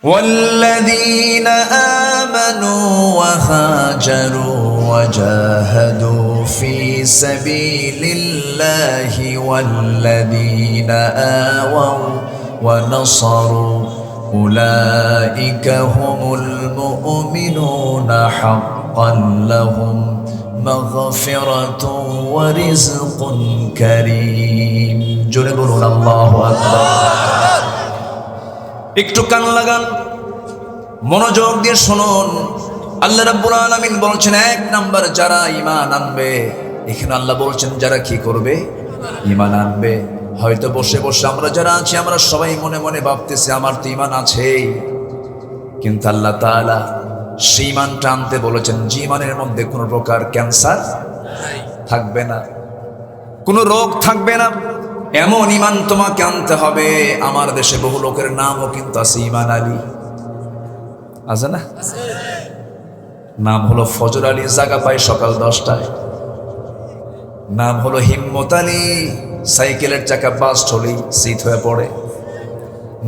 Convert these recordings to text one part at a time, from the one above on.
والذين آمنوا وهاجروا وجاهدوا في سبيل الله والذين آووا ونصروا أولئك هم المؤمنون حقا لهم مغفرة ورزق كريم جربون الله أكبر একটু কান লাগান, মনোযোগ দিয়ে শুনুন। আল্লাহ রাব্বুল আলামিন বলছেন এক নাম্বার যারা ঈমান আনবে। এখানে আল্লাহ বলছেন যারা কি করবে? ঈমান আনবে। হয়তো বসে বসে আমরা যারা আছি আমরা সবাই মনে মনে ভাবতেছি আমার তো ঈমান আছেই, কিন্তু আল্লাহ তাআলা সেই ঈমানটা আনতে বলেছেন যে ঈমানের মধ্যে কোনো প্রকার ক্যান্সার থাকবে না, কোনো রোগ থাকবে না। এমন ঈমান তোমাকে আনতে হবে। আমার দেশে বহু লোকের নামও কিন্তু আছে ঈমান আলী, আছে না? নাম হলো ফজর আলী, জাগা পায় সকাল 10টায়। নাম হলো হিম্মত আলী, সাইকেলের চাকা বাস্ট হলেই শীত হয়ে পড়ে।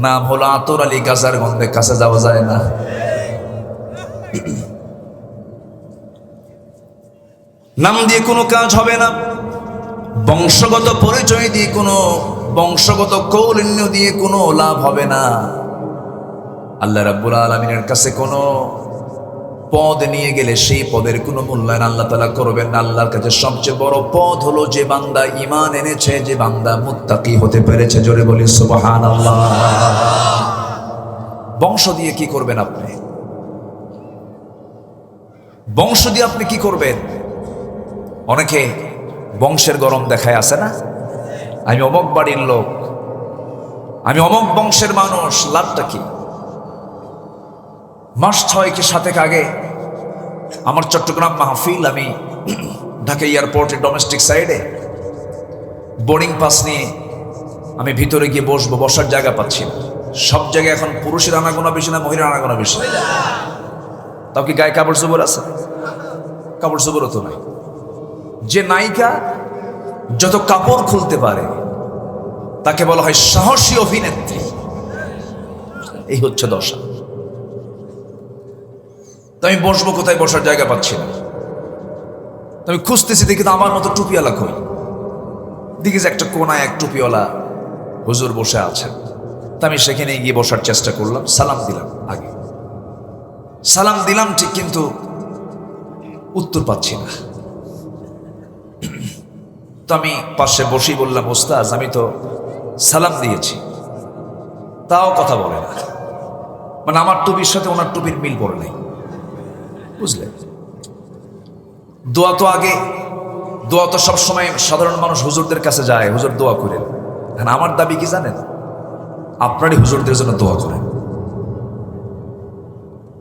নাম হলো আতর আলী, গাজার গন্ধে কাছে যাওয়া যায় না। নাম দিয়ে কোনো কাজ হবে না, বংশগত পরিচয় দিয়ে কোনো, বংশগত কৌলিন্য দিয়ে কোনো লাভ হবে না। আল্লাহ রাব্বুল আলামিনের কাছে কোনো পদ নিয়ে গেলে সেই পদের কোনো মূল্যায়ন আল্লাহ তাআলা করবেন না। আল্লাহর কাছে সবচেয়ে বড় পদ হলো যে বান্দা ঈমান এনেছে, যে বান্দা মুত্তাকি হতে পেরেছে। জোরে বলি সুবহানাল্লাহ। বংশ দিয়ে কি করবেন আপনি? বংশ দিয়ে আপনি কি করবেন? অনেকে বংশের গরম দেখায়, আছে না? আমি অমুক বাড়ির লোক, আমি অমুক বংশের মানুষ। লাভটা কি? মাস 6 কি 7 আগে আমার চট্টগ্রাম মাহফিল, আমি ঢাকা এয়ারপোর্টের ডোমেস্টিক সাইডে বোর্ডিং পাস নিয়ে আমি ভিতরে গিয়ে বসবো, বসার জায়গা পাচ্ছি না। সব জায়গায় এখন পুরুষের আনাগোনা বেশি না মহিলার আনাগোনা বেশি? তাও কি গায়ে কাপড় চোপড় আছে? কাপড় চোপড়ও তো নাই। যে নায়িকা যত কাপড় খুলতে পারে তাকে বলা হয় সাহসী অভিনেত্রী। এই হচ্ছে দশা। তো আমি বসবো কোথায়? বসার জায়গা পাচ্ছি না। আমি খুঁজতেছি, দেখি তো আমার মতো টুপিওয়ালা কই। দেখি যে একটা কোনায় এক টুপিওয়ালা হুজুর বসে আছেন। তা আমি সেখানে গিয়ে বসার চেষ্টা করলাম, সালাম দিলাম। আগে সালাম দিলাম ঠিক, কিন্তু উত্তর পাচ্ছি না। তো আমি পাশে বসেই বললাম, ওস্তাজ আমি তো সালাম দিয়েছি, তাও কথা বলে না। মানে আমার টুপির সাথে ওনার টুপির মিল পড়ে নাই, বুঝলে? দোয়া তো আগে, দোয়া তো সবসময় সাধারণ মানুষ হুজুরদের কাছে যায়, হুজুর দোয়া করেন। এখন আমার দাবি কি জানেন? আপনারই হুজুরদের জন্য দোয়া করেন।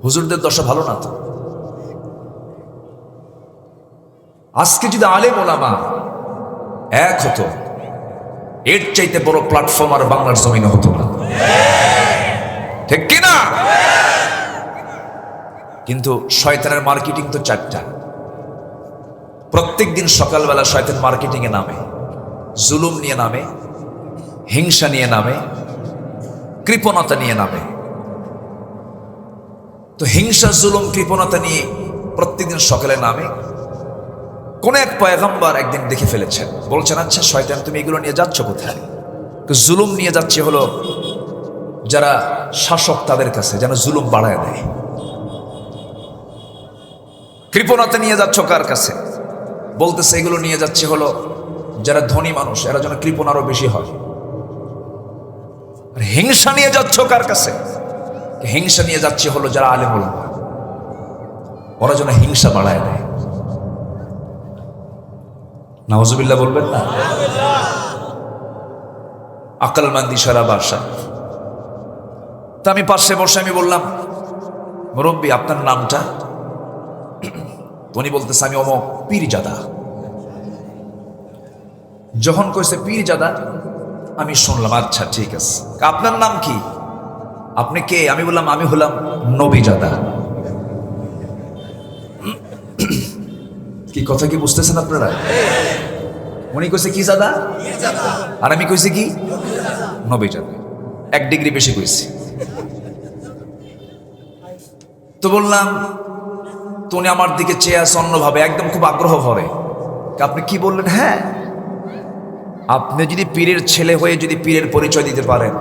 হুজুরদের দশা ভালো না তো। আজকে যদি আলেম ওলামা এক হতো, এর চাইতে বড় প্ল্যাটফর্ম আর বাংলার জমিনে হতো না, ঠিক কিনা? কিন্তু শয়তানের মার্কেটিং তো 4টা। প্রত্যেক দিন সকালবেলা শয়তান মার্কেটিং এ নামে, জুলুম নিয়ে নামে, হিংসা নিয়ে নামে, কৃপণতা নিয়ে নামে। তো হিংসা, জুলুম, কৃপণতা নিয়ে প্রত্যেকদিন সকালে নামে। কোন এক পয়গম্বর একদিন দেখে ফেলেছেন, বলছেন আচ্ছা শয়তান তুমি এগুলো নিয়ে যাচ্ছ কোথায়? জুলুম নিয়ে যাচ্ছে হলো যারা শাসক তাদের কাছে, যেন জুলুম বাড়ায় দেয়। কৃপণতা নিয়ে যাচ্ছ কার কাছে? বলতেছে এগুলো নিয়ে যাচ্ছে হলো যারা ধনী মানুষ, এরা যেন কৃপণ আরো বেশি হয়। আর হিংসা নিয়ে যাচ্ছ কার কাছে? হিংসা নিয়ে যাচ্ছে হলো যারা আলেম ওলামা, ওরা যেন হিংসা বাড়ায় দেয়। নাউজুবিল্লাহ বলবেন না? আকলমান্দি সারা বাসা। তা আমি পাশে বসে আমি বললাম, মুরব্বী আপনার নামটা? উনি বলতেছে আমি অমুক পীরজাদা। যখন কইছে পীরজাদা আমি শুনলাম, আচ্ছা ঠিক আছে। আপনার নাম কি? আপনি কে? আমি বললাম আমি হলাম নবীজাদা। কি কথা কি বুঝতেছেন আপনারা? উনি কইছে কি জাদা, আর আমি কইছি কি নবী জাদা। 1 ডিগ্রি বেশি কইছি। তো বললাম, তুমি আমার দিকে চেয়ে আছে অন্যভাবে, একদম খুব আগ্রহ ভরে। আপনি কি বললেন? হ্যাঁ, আপনি যদি পীরের ছেলে হয়ে যদি পীরের পরিচয় দিতে পারেন,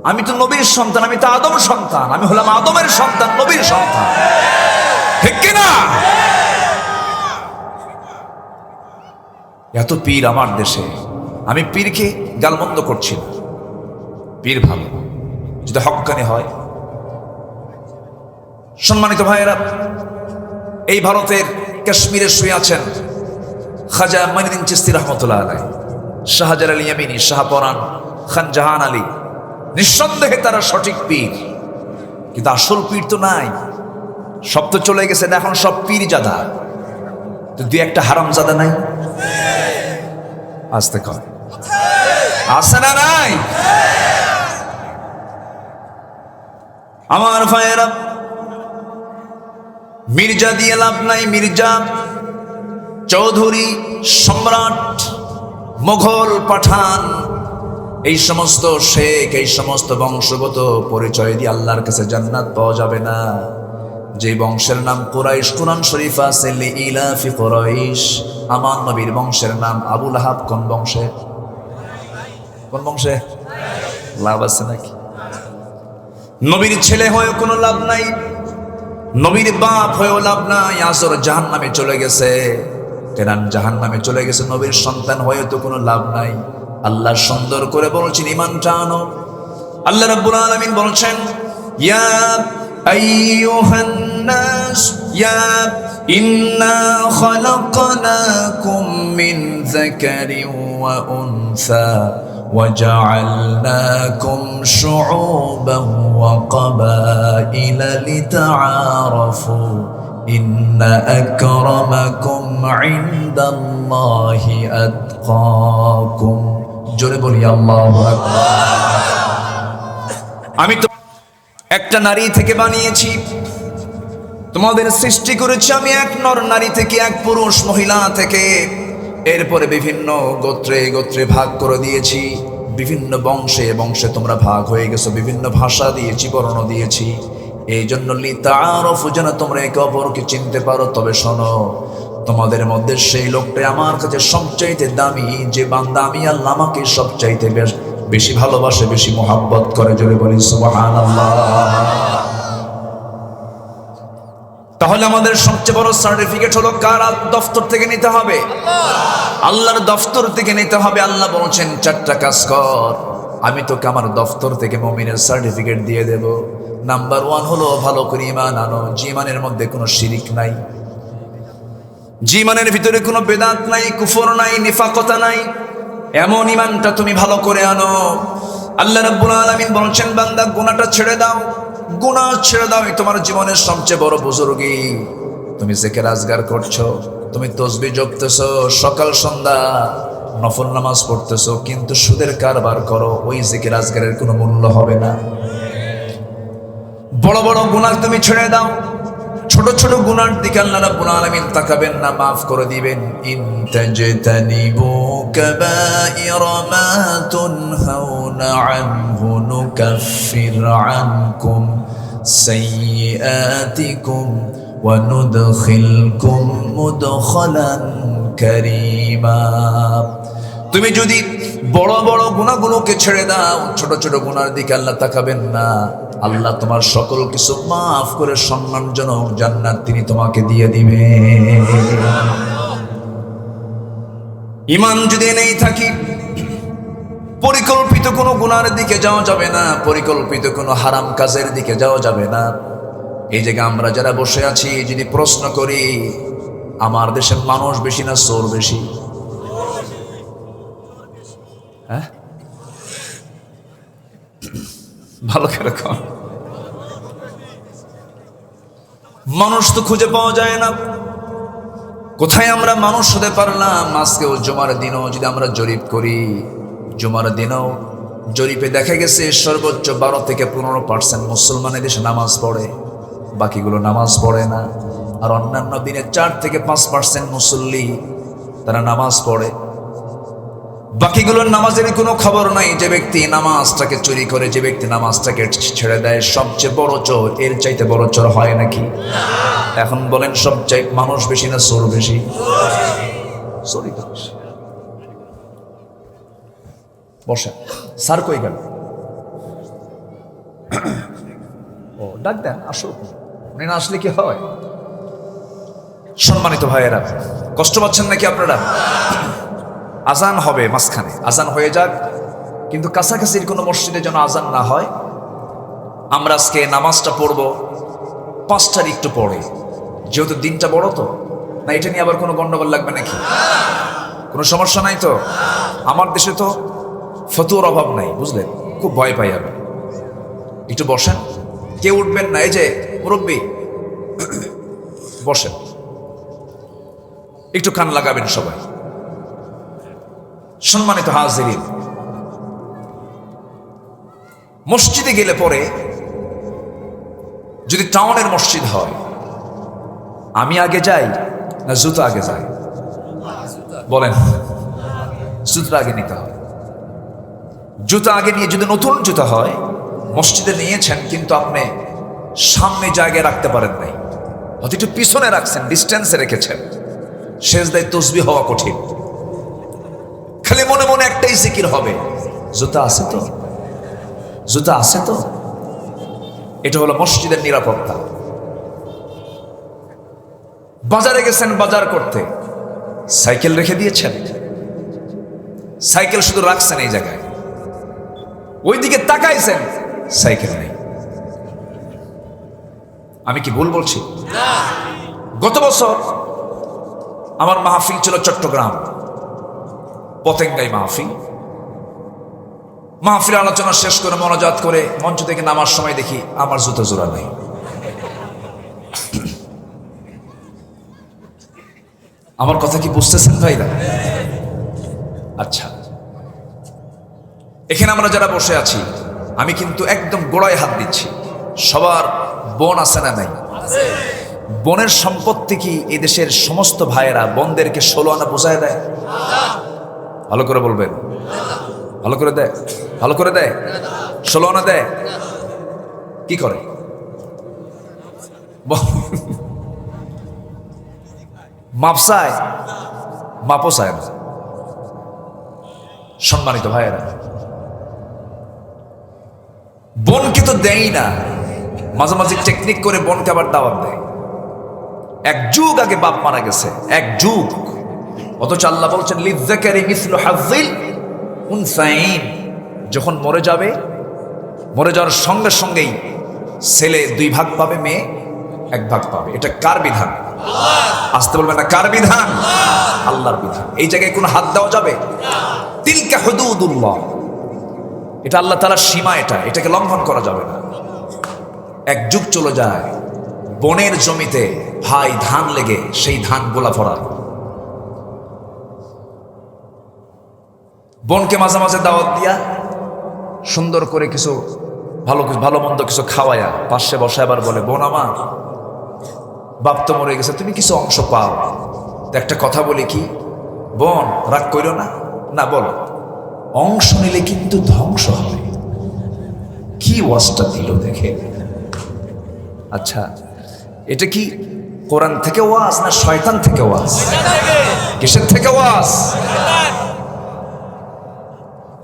আমি তো নবীর সন্তান, আমি তো আদম সন্তান, আমি হলাম আদমের সন্তান, নবীর সন্তান, ঠিক কিনা? এত পীর আমার দেশে, আমি পীরকে গালমন্দ করছি না, পীর ভালো যদি হক্কানি হয়। সম্মানিত ভাইয়েরা, এই ভারতের কাশ্মীরে শুয়ে আছেন খাজা মাইনুদ্দিন চিশতি রহমতুল্লাহ আলাইহি, শাহজালাল ইয়ামিনী, শাহপরান, খান জাহান আলী। নিঃসন্দেহে তারা সঠিক পীর, কিন্তু আসল পীর তো নাই, সব তো চলে গেছে, এখন সব পীর জাদা। তো দুই একটা হারাম জাদা নাই? আসতে কর, আছে না নাই? আমার ভাইয়েরা, মির্জা দিয়ে লাভ নাই। মির্জা, চৌধুরী, সম্রাট, মোঘল, পাঠান, এই সমস্ত শেখ, এই সমস্ত বংশগত পরিচয় দিয়ে আল্লাহর কাছে জান্নাত পাওয়া যাবে না। যে বংশের নাম কুরাইশ, কুরআন শরীফ আছে লিইলাফি কুরাইশ, আমার নবীর বংশের নাম আবু লাহাব। কোন বংশে? কোন বংশে? লাভ আছে নাকি? নবীর ছেলে হয়েও কোনো লাভ নাই, নবীর বাপ হয়েও লাভ নাই। আসর জাহান্নামে চলে গেছে, কেনান জাহান্নামে চলে গেছে, নবীর সন্তান হয়েও তো কোনো লাভ নাই। আল্লাহ সুন্দর করে বলছেন ঈমানটা আনো। আল্লাহ রাব্বুল আলামিন বলছেন, ইয়া আইয়ুহান নাস ইয়া ইন্না খালাকনাকুম মিন যাকারিন ওয়া উনসা وجعلناكم شعوبا وقبائل لتعارفوا إن أكرمكم عند الله أتقاكم জোরে বলি আল্লাহু আকবার। আমি তো একটা নারী থেকে বানিয়েছি, তোমাদের সৃষ্টি করেছি আমি এক নর নারী থেকে, এক পুরুষ মহিলা থেকে। এরপরে বিভিন্ন গোত্রে গোত্রে ভাগ করে দিয়েছি, বিভিন্ন বংশে বংশে তোমরা ভাগ হয়ে গেছো, বিভিন্ন ভাষা দিয়েছি, বর্ণ দিয়েছি। এই জন্য লিতাআরাফু, যেন তোমরা একে অপরকে চিনতে পারো। তবে শোনো, তোমাদের মধ্যে সেই লোকটাই আমার কাছে সবচাইতে দামি, যে বান্দা আমি আল্লাহ আমাকে সবচাইতে বেশি ভালোবাসে, বেশি মোহাব্বত করে। জোরে বলি সুবহানাল্লাহ। তাহলে আমাদের সবচেয়ে বড় সার্টিফিকেট হলো কার দফতর থেকে নিতে হবে? আল্লাহর দফতর থেকে নিতে হবে। আল্লাহ বলছেন, চারটা কাজ কর, আমি তোকে আমার দফতর থেকে মুমিনের সার্টিফিকেট দিয়ে দেব। নাম্বার 1 হলো ভালো করে ঈমান আনো, যে ঈমানের মধ্যে কোনো শিরিক নাই, যে ঈমানের ভিতরে কোনো বেদাত নাই, কুফর নাই, নিফাকতা নাই, এমন ঈমানটা তুমি ভালো করে আনো। আল্লাহ রাব্বুল আলামিন বলছেন, বান্দা গুনাহটা ছেড়ে দাও, গুনাহ ছেড়ে দাও, তোমার জীবনের সবচেয়ে বড় বুজুর্গি। তুমি জিকির আজগার করছো, তুমি তাসবিহ জপতেছো, সকাল সন্ধ্যা নফল নামাজ পড়তেছো, কিন্তু সুদের কারবার করো, ওই জিকির আজগারের কোনো মূল্য হবে না। বড় বড় গুনাহ তুমি ছেড়ে দাও, ছোট ছোট গুনার দিকে আল্লাহ রাব্বুল আলামিন তাকাবেন না, মাফ করে দিবেন। ইন তাজতানিবু কাবাইরা মা তুনহাউনা আনহু নুকাফির আনকুম সাইয়্যাতিকুম ওয়া নুদখিলকুম মুদখালান কারীমা। তুমি যদি বড় বড় গুনাহগুলোকে ছেড়ে দাও, ছোট ছোট গুনার দিকে আল্লাহ তাকাবেন না, আল্লাহ তোমার সকল কিছু মাফ করে সম্মানজনক জান্নাত তিনি তোমাকে দিয়ে দিবে। ঈমান যদি নেই থাকি, পরিকল্পিত কোনো গুনার দিকে যাওয়া যাবে না, পরিকল্পিত কোনো হারাম কাজের দিকে যাওয়া যাবে না। এই জায়গায় আমরা যারা বসে আছি, যদি প্রশ্ন করি, আমার দেশের মানুষ বেশি না চোর বেশি? হ্যাঁ, ভালো করে কর। মানুষ তো খুঁজে পাওয়া যায় না, কোথায় আমরা মানুষ হতে পারলাম? আজকেও জুমার দিনও যদি আমরা জরিপ করি, জুমার দিনও জরিপে দেখা গেছে সর্বোচ্চ 12 থেকে 15% মুসলমান দেশে নামাজ পড়ে, বাকিগুলো নামাজ পড়ে না। আর অন্যান্য দিনে 4 থেকে 5% মুসল্লি তারা নামাজ পড়ে। বাকিগুলোর নামাজের কোনো খবর নাই। যে ব্যক্তি নামাজটাকে চুরি করে, যে ব্যক্তি নামাজটাকে ছেড়ে দেয়, সবচেয়ে বড় চোর। এর চাইতে বড় চোর হয় নাকি? এখন বলেন, সবচেয়ে মানুষ বেশি না চোর বেশি? চোরই তো বেশি। বসে স্যার কই গেল? ও ডাক দেন, আসো। উনি না আসলে কি হয়? সম্মানিত ভাইয়েরা, কষ্ট পাচ্ছেন নাকি আপনারা? আজান হবে মাঝখানে, আজান হয়ে যাক, কিন্তু কাছাকাছির কোনো মসজিদে যেন আজান না হয়। আমরা আজকে নামাজটা পড়ব 5টার একটু পরে, যেহেতু দিনটা বড়। তো না, এটা নিয়ে আবার কোনো গন্ডগোল লাগবে নাকি? কোনো সমস্যা নাই তো? আমার দেশে তো ফতুয়ার অভাব নাই, বুঝলেন? খুব ভয় পাই আমি। একটু বসেন, কেউ উঠবেন না। এই যে মুরব্বী, বসেন, একটু কান লাগাবেন সবাই। সম্মানিত হাজিরিন, মসজিদে গেলে পরে যদি টাউনের মসজিদ হয়, আমি আগে যাই না জুতো আগে যাই? বলেন, জুতো আগে নিতে হয়। জুতো আগে নিয়ে, যদি নতুন জুতো হয়, মসজিদে নিয়েছেন কিন্তু আপনি সামনে জায়গায় রাখতে পারেন নাই, হয়তো একটু পিছনে রাখছেন, ডিস্টেন্সে রেখেছেন, সেজদায় তসবিহ হওয়া কঠিন। খালি মনে মনে একটাই জিকির হবে, জুতা আছে তো, জুতা আছে তো। এটা হলো মসজিদের নিরাপত্তা। বাজারে গেছেন বাজার করতে, সাইকেল রেখে দিয়েছেন, সাইকেল শুধু রাখছেন এই জায়গায়, ওইদিকে তাকাইছেন, সাইকেল নেই। আমি কি ভুল বলছি? গত বছর আমার মাহফিল ছিল চট্টগ্রাম, পতেঙ্গাই মাহফিল। মাহফিল আলোচনা শেষ করে মনোজাত করে মঞ্চ থেকে নামার সময় দেখি আমার জুতো জোড়া নেই। আমার কথা কি বুঝতেছেন ভাইরা? আচ্ছা, এখানে আমরা যারা বসে আছি, আমি কিন্তু একদম গোড়ায় হাত দিচ্ছি। সবার বোন আছে না নাই? বোনের সম্পত্তি কি এই দেশের সমস্ত ভাইয়েরা বোনদেরকে 16 আনা বোঝায় দেয়? ভালো করে বলবেন। ভালো করে দেয়? ভালো করে দেয়? 16 আনা দেয়? কি করে? মাপসায়? মাপও চায় না। সম্মানিত ভাইয়েরা, বোনকে তো দেয় না, মাঝে মাঝে টেকনিক করে বোনকে আবার দাওয়াত দেয়। এক যুগ আগে বাপ মারা গেছে, এক যুগ, অথচ আল্লাহ বলছেন লিযযাকারি মিসলু হাযযিল উনসাইন। যখন মরে যাবে, মরে যাওয়ার সঙ্গে সঙ্গেই ছেলে 2 ভাগ পাবে, মেয়ে 1 ভাগ পাবে। এটা কার বিধান? আসতে বলবেন না, কার বিধান? আল্লাহর বিধান। এই জায়গায় কোনো হাত দেওয়া যাবে? তিলকা হুদুদুল্লাহ, এটা আল্লাহ তাআলার সীমা, এটাকে লঙ্ঘন করা যাবে না। এক যুগ চলে যায়, বনের জমিতে ভাই ধান লেগে সেই ধান গোলা ভরা। বোনকে মাঝে মাঝে দাওয়াত দিয়া সুন্দর করে কিছু ভালো মন্দ কিছু খাওয়ায়া পাশে বসে আবার বলে, বোন আমার, বাপ তো মরে গেছে, তুমি কিছু অংশ পাও। তো একটা কথা বলি, কি বোন, রাগ কইরো না, না বলো, অংশ নিলে কিন্তু ধ্বংস হবে। কি ওয়াজটা দিল দেখে। আচ্ছা, এটা কি কোরআন থেকে ওয়াজ না শয়তান থেকে ওয়াজ? কিসের থেকে ওয়াজ?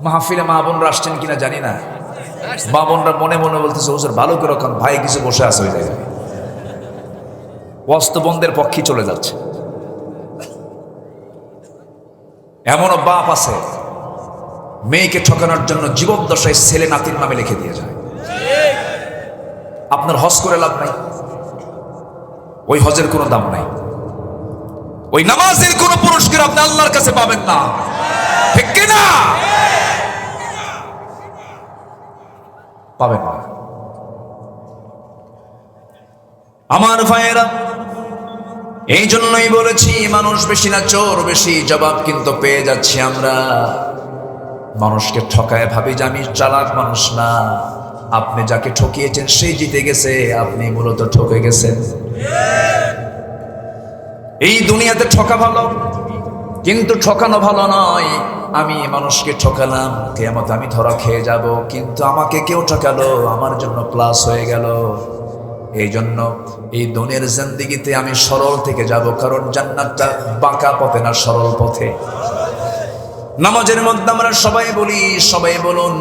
মাহফিলে মা বোনরা আসছেন কিনা জানি না, মা বোনরা মনে মনে বলতেছে, হুজুর ভালো করে রাখুন, ভাই কিছু বসে আছে ওই জায়গায়। ওয়াজ তো বন্ধের পক্ষে চলে যাচ্ছে। এমনও বাপ আছে, মেয়েকে ঠকানোর জন্য জীবদ্দশায় ছেলে নাতির নামে লিখে দিয়ে যায়। আপনার হজ করে লাভ নাই, ওই হজের কোনো দাম নাই, ওই নামাজের কোনো পুরস্কার আপনি আল্লাহর কাছে পাবেন না, ঠিক কিনা? পাবেন না। আমার ভাইয়েরা, এই জন্যই বলেছি মানুষ বেশি না চোর বেশি। জবাব কিন্তু পেয়ে যাচ্ছি আমরা। মানুষকে ঠকায় ভাবি যে আমি চালাক মানুষ না। আপনি যাকে ঠকিয়েছেন সেই জিতে গেছে, আপনি মূলত ঠকে গেছেন। এই দুনিয়াতে ঠকা ভালো, কিন্তু ঠকানো ভালো নয়। আমি মানুষকে ঠকালাম, কিয়ামতে আমি ধরা খেয়ে যাব, কিন্তু আমাকে কেউ ঠকালো, আমার জন্য প্লাস হয়ে গেল। এই জন্য এই দুনিয়ার জিন্দেগিতে আমি সরল থেকে যাব, কারণ জান্নাতটা বাঁকা পথে না, সরল পথে। নামাজের মধ্যে আমরা সবাই বলি, সবাই বলুন,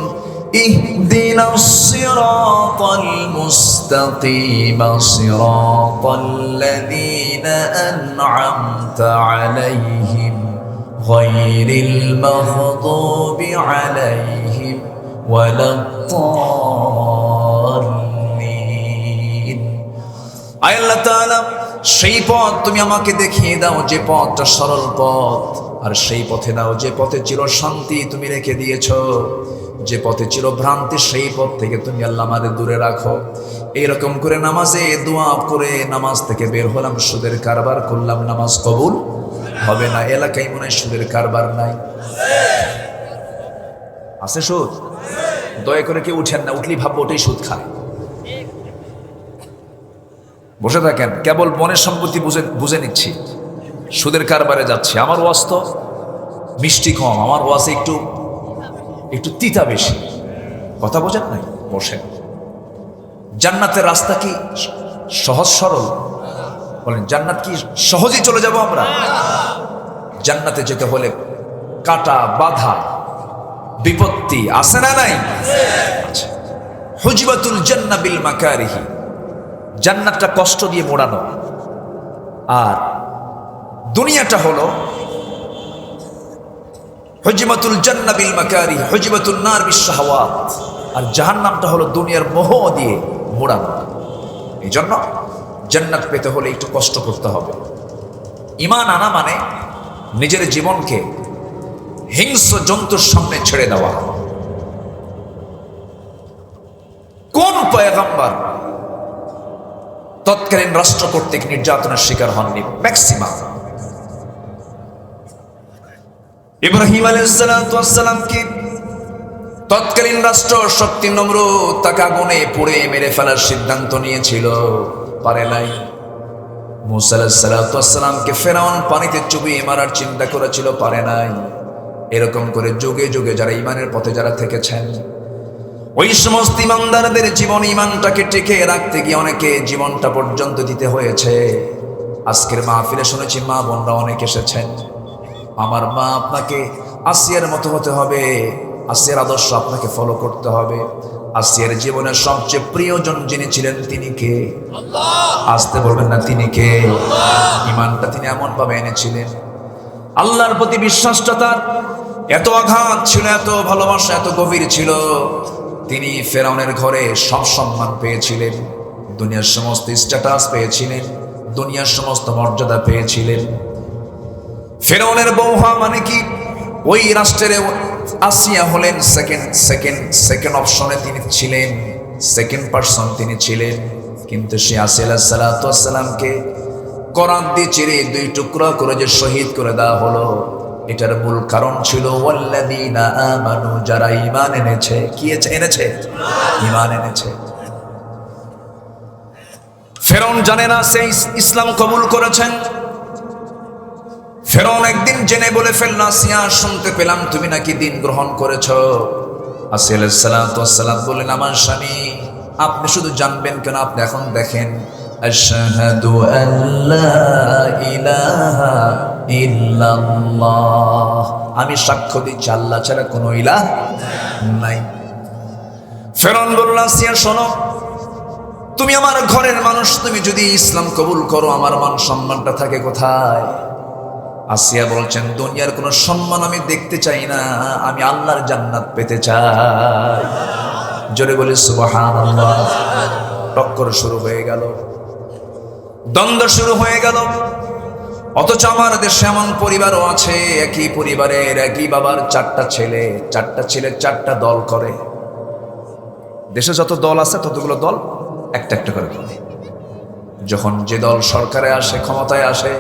ইহদিনাস সিরাতাল মুস্তাকিম সিরাতাল্লাযীনা আন'আমতা আলাইহিম গায়রিল মাগদুবি আলাইহিম ওয়ালাদ-দাল্লিন। আয় আল্লাহ তাআলা, সেই পথ তুমি আমাকে দেখিয়ে দাও যে পথটা সরল পথ, আর সেই পথে দাও যে পথে চির শান্তি তুমি রেখে দিয়েছো, যে পথে চির ভ্রান্তি সেই পথ থেকে তুমি আল্লাহ আমাদের দূরে রাখো। এইরকম করে নামাজে দোয়া করে নামাজ থেকে বের হলাম, সুদের কারবার করলাম, নামাজ কবুল হবে না। এলাকায় মনে হয় সুদের কারবার নাই, আছে সুদ? দয়া করে কেউ উঠেন না, উঠলি ভাববো ওটাই সুদ খায়। বসে থাকেন, কেবল মনের সম্পত্তি বুঝে নিচ্ছি, সুদের কারবারে যাচ্ছে। আমার ওয়াজ তো মিষ্টি কম, আমার ওয়াজে একটু তিতা বেশি, কথা বোঝেন নাই? বসেন। জান্নাতের রাস্তা কি সহজ সরল? বলেন, জান্নাত কি সহজেই চলে যাব আমরা? জান্নাতে যেতে হলে কাটা বাধা বিপত্তি আছে না নাই? হুজবাতুল জান্নাহ বিল মাকারিহি, জান্নাতটা কষ্ট দিয়ে মোড়ানো, আর দুনিয়াটা হলো হুজবাতুল জান্নাহ বিল মাকারিহ, হুজবাতুন নার বিশ শাহাওয়াত, আর জাহান্নামটা হলো দুনিয়ার মোহ দিয়ে মোড়ানো। এই জন্য জান্নাত পেতে হলে একটু কষ্ট করতে হবে। ঈমান আনা মানে নিজের জীবনকে হিংস্র জন্তুর সামনে ছেড়ে দেওয়া। কোন পয়গম্বর তৎকালীন রাষ্ট্র কর্তৃক নির্যাতনের শিকার হননি? ম্যাক্সিমাম। ইব্রাহিম আলাইহিস সালামকে তৎকালীন রাষ্ট্র শক্তি নমরুদ তাকে আগুনে পুড়ে মেরে ফেলার সিদ্ধান্ত নিয়েছিল, পারে নাই। মূসা আলাইহিস সালামকে ফেরাউন পানিতে চুবিয়ে মারার চিন্তা করেছিল, পারে নাই। এরকম করে যুগে যুগে যারা ঈমানের পথে যারা থেকেছেন, ওই সমস্ত ঈমানদারদের জীবন ঈমানটাকে টিকে রাখতে গিয়ে অনেকে জীবনটা পর্যন্ত দিতে হয়েছে। আজকের মাহফিলে শুনেছি মা বোনরা অনেক এসেছেন। আমার মা, আপনাকে আসিয়ার মতো হতে হবে, আসিয়ার আদর্শ আপনাকে ফলো করতে হবে। আসিয়ার জীবনের সবচেয়ে প্রিয়জন যিনি ছিলেন তিনি কে? আল্লাহ। আসতে বলবেন না, তিনি কে? ঈমানটা তিনি এমন ভাবে এনেছিলেন, আল্লাহর প্রতি বিশ্বাসটা তার এত আঘাত ছিল, এত ভালোবাসা এত গভীর ছিল, তিনি ফেরাউনের ঘরে সব সম্মান পেয়েছিলেন, দুনিয়ার সমস্ত স্ট্যাটাস পেয়েছিলেন, দুনিয়ার সমস্ত মর্যাদা পেয়েছিলেন। ফেরাউনের বউ হওয়া মানে কি? ওই রাষ্ট্রের আসিয়া হলেন সেকেন্ড অপশনে তিনি ছিলেন, সেকেন্ড পারসন তিনি ছিলেন। কিন্তু সে আসিয়া আলাইহিস সালামকে করাত দিয়ে চিরে দুই টুকরা করে যে শহীদ করে দেওয়া হলো, এটার মূল কারণ ছিল ওয়াল্লাযীনা আমানু, যারা ঈমান এনেছে। কি এনেছে? ঈমান এনেছে। ফেরাউন জানে না সে ইসলাম কবুল করেছেন। ফেরাউন একদিন জেনে বলে ফেলল, আসিয়া শুনতে পেলাম তুমি নাকি দিন গ্রহণ করেছো। আসিয়া আলাইহিস সালাম বললেন, আমার স্বামী, আপনি শুধু জানবেন কেন, আপনি এখন দেখেন, আশহাদু আল্লা ইলাহা ইল্লাল্লাহ, আমি সাক্ষ্য দিচ্ছি আল্লাহ ছাড়া কোনো ইলাহ নাই। ফেরাউন বলল, আসিয়া শোনো, তুমি আমার ঘরের মানুষ, তুমি যদি ইসলাম কবুল করো আমার মান সম্মানটা থাকে কোথায়? আসিয়া বলছেন, দুনিয়ার কোনো সম্মান আমি দেখতে চাই না, আমি আল্লাহর জান্নাত পেতে চাই। জোরে বলে সুবহানাল্লাহ। টক্কর শুরু হয়ে গেল, দ্বন্দ্ব শুরু হয়ে গেল। অথচ আমার দেশে এমন পরিবারও আছে, একই পরিবারের একই বাবার চারটা ছেলে চারটা দল করে। দেশে যত দল আছে ততগুলো দল একটা একটা করে করে। যখন যে দল সরকারে আসে, ক্ষমতায় আসে,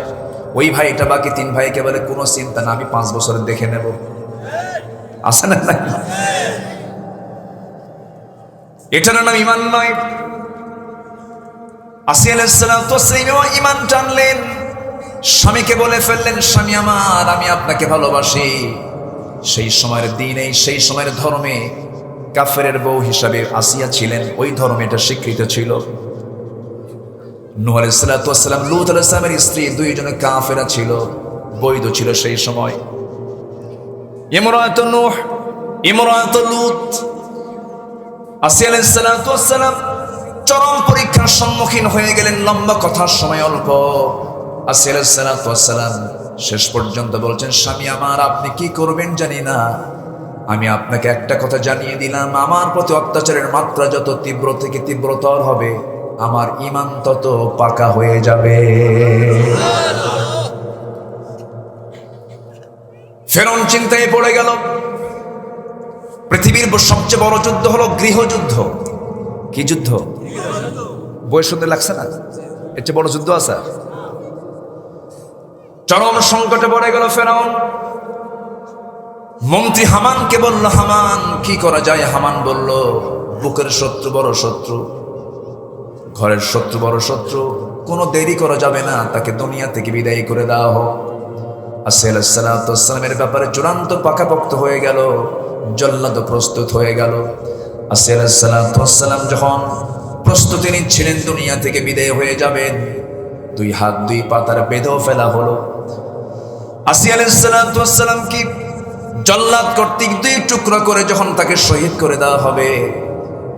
ওই ভাইটা বাকি তিন ভাইকে বলে কোনো চিন্তা না, আমি 5 বছরে দেখে নেব। আছে না? এটার নাম ঈমান নয়। আসিয়া আলাইহিস সালাম ঈমান টানলেন, স্বামীকে বলে ফেললেন, স্বামী আমার, আমি আপনাকে ভালোবাসি। সেই সময়ের দিনে সেই সময়ের ধর্মে কাফেরের বউ হিসাবে আসিয়া ছিলেন, ওই ধর্মে এটা স্বীকৃত ছিল। নূহ আলাইহিস সালাতু ওয়াস সালাম, লূত আলাইহিস সালামের স্ত্রী দুইজনে কাফেরা ছিল, বৈধ ছিল সেই সময়। ইমরাতুন নূহ, ইমরাতুল লূত, আসিয়া আলাইহিস সালাতু ওয়াস সালাম চরম পরীক্ষার সম্মুখীন হয়ে গেলেন। লম্বা কথার সময় অল্প। আসিয়া আলাইহিস সালাতু ওয়াস সালাম শেষ পর্যন্ত বলছেন, স্বামী আমার, আপনি কি করবেন জানি না, আমি আপনাকে একটা কথা জানিয়ে দিলাম, আমার প্রতি অত্যাচারের মাত্রা যত তীব্র থেকে তীব্রতর হবে, আমার ঈমান তত পাকা হয়ে যাবে। ফেরাউন চিন্তায় পড়ে গেল। পৃথিবীর সবচেয়ে বড় যুদ্ধ হলো গৃহযুদ্ধ। কি যুদ্ধ? বই শুনতে লাগছে না? এর চেয়ে বড় যুদ্ধ আছে? চরম সংকটে পড়ে গেল ফেরাউন। মন্ত্রী হামানকে বলল, হামান কি করা যায়? হামান বলল, বুকের শত্রু বড় শত্রু, ঘরের শত্রু বড় শত্রু, কোনো দেরি করা যাবে না, তাকে দুনিয়া থেকে বিদায় করে দেওয়া হোক। আসিয়া আলাইহিস সালাতু ওয়াস সালামের ব্যাপারে চূড়ান্ত পাকাপোক্ত হয়ে গেল, জল্লাদ প্রস্তুত হয়ে গেল। আসিয়া আলাইহিস সালাতু ওয়াস সালাম যখন প্রস্তুতি নিচ্ছিলেন দুনিয়া থেকে বিদায় হয়ে যাবেন, দুই হাত দুই পাতার বেঁধেও ফেলা হলো। আসিয়া আলাইহিস সালাতু ওয়াস সালাম কি জল্লাদ কর্তৃক দুই টুকরা করে যখন তাকে শহীদ করে দেওয়া হবে,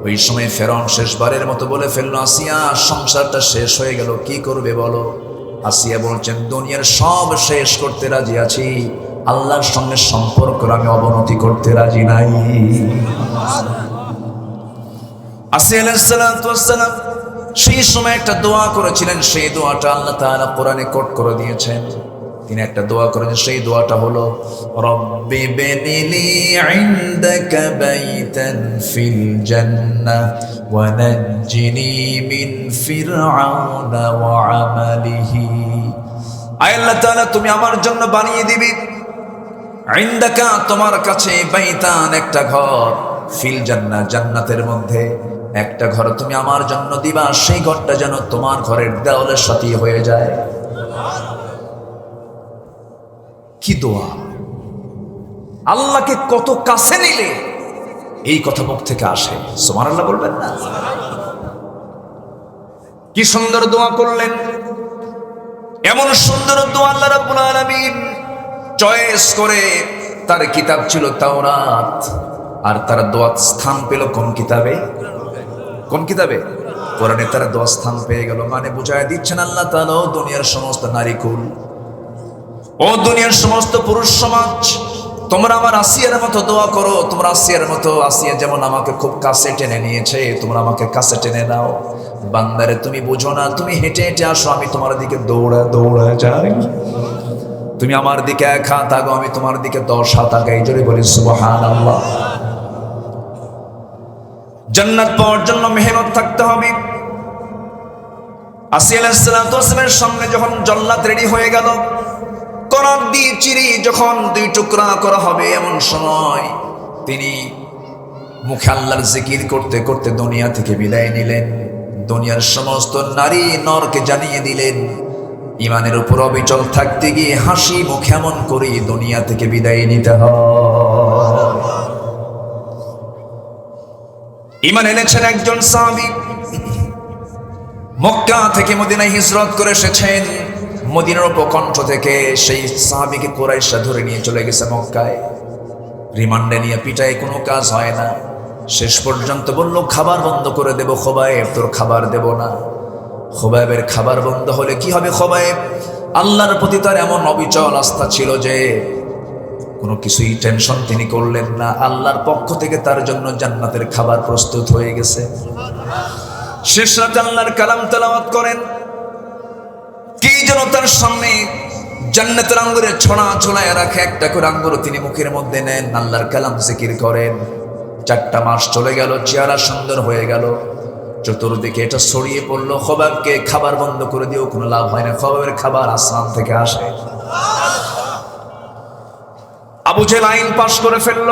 ওই সময় ফেরাউন শেষবারের মতো বলে ফেললো, আসিয়া সংসারটা শেষ হয়ে গেল, কি করবে বলো? আসিয়া বলছেন, দুনিয়ার সব শেষ করতে রাজি আছি, আল্লাহর সঙ্গে সম্পর্ক আমি অবনতি করতে রাজি নাই। আসিয়া আলাইহিস সালাতু ওয়াস সালাম সেই সময় একটা দোয়া করেছিলেন, সেই দোয়াটা আল্লাহ তাআলা কোরআনে কোট করে দিয়েছেন। তিনি একটা দোয়া করেছেন, সেই দোয়াটা হলো, রব্বি বিনিলি ইনদাকা বাইতান ফিল জান্নাহ ওয়া নাজ্জিনি মিন ফিরআউনা ওয়া আমালিহি। আয় আল্লাহ তাআলা, তুমি আমার জন্য বানিয়ে দিবি, ইনদাকা তোমার কাছে, বাইতান একটা ঘর, ফিল জান্নাহ জান্নাতের মধ্যে একটা ঘর তুমি আমার জন্য দিবা, সেই ঘরটা যেন তোমার ঘরের দেওয়ালের সাথে হয়ে যায়। কি দোয়া! আল্লাহকে কত কাছে নিলে এই কথা মুখ থেকে আসে, সুবহানাল্লাহ বলবেন না? কি সুন্দর দোয়া করলেন! এমন সুন্দর দোয়া আল্লাহ রাব্বুল আলামিন চয়েস করে, তার কিতাব ছিল তাওরাত, আর তার দোয়া স্থান পেল কোন কিতাবে? কোন কিতাবে? কোরআনে তার দোয়া স্থান পেয়ে গেল। মানে বুঝায় দিচ্ছেন আল্লাহ তাআলা, ও দুনিয়ার সমস্ত নারীকুল, ও দুনিয়ার সমস্ত পুরুষ সমাজ, তোমরা আমার আসিয়ার মতো দোয়া করো, তোমরা আসিয়ার মতো, আসিয়া যেমন আমাকে খুব কাছে টেনে নিয়েছে, তোমরা আমাকে কাছে টেনে নাও। বান্দারে তুমি বুঝো না, তুমি হেঁটে হেঁটে আসো, আমি তোমার দিকে দৌড়া দৌড়া যাই, তুমি আমার দিকে 1 হাত আগো, আমি তোমার দিকে 10 হাত আগাই। জোরে বলি সুবহানাল্লাহ। জান্নাত পাওয়ার জন্য মেহনত থাকতে হবে। আসিয়া আলাইহিস সালাতু ওয়াস সালামের সামনে যখন জল্লাদ রেডি হয়ে গেল, করার দিয়ে চিরি যখন 2 টুকরা করা হবে, এমন সময় তিনি মুখে আল্লাহর জিকির করতে করতে দুনিয়া থেকে বিদায় নিলেন। দুনিয়ার সমস্ত নারী নরকে জানিয়ে দিলেন, ইমানের উপর অবিচল থাকতে গিয়ে হাসি মুখে এমন করে দুনিয়া থেকে বিদায় নিতে হয়। ঈমান এনেছেন একজন সাহাবী, মক্কা থেকে মদিনায় হিজরত করে এসেছেন। মদিনার উপকণ্ঠ থেকে সেই সাহাবীকে কুরাইশরা ধরে নিয়ে চলে গেছে মক্কায়, রিমান্ডে নিয়ে পিটায়, কোনো কাজ হয় না। শেষ পর্যন্ত বলল, খাবার বন্ধ করে দেব খোবায়েব, তোর খাবার দেব না। খোবায়েবের খাবার বন্ধ হলে কি হবে? খোবায়েব আল্লাহর প্রতি তার এমন অবিচল আস্থা ছিল যে কোনো কিছুই টেনশন তিনি করলেন না। আল্লাহর পক্ষ থেকে তার জন্য জান্নাতের খাবার প্রস্তুত হয়ে গেছে। শেষ রাতে আল্লাহর কালাম তেলাওয়াত করেন, কি যেন তার সামনে জান্নাতের আঙ্গুরে ছড়া ঝোলায় রাখে, একটা করে আঙ্গুর তিনি মুখের মধ্যে নেন, আল্লাহর কালাম জিকির করেন। 4টা মাস চলে গেল, চেহারা সুন্দর হয়ে গেল, চতুর্দিকে এটা ছড়িয়ে পড়লো। খোবাবকে খাবার বন্ধ করে দিয়েও কোনো লাভ হয় না, খোবাবের খাবার আসমান থেকে আসে। আবু জেহেল আইন পাশ করে ফেলল,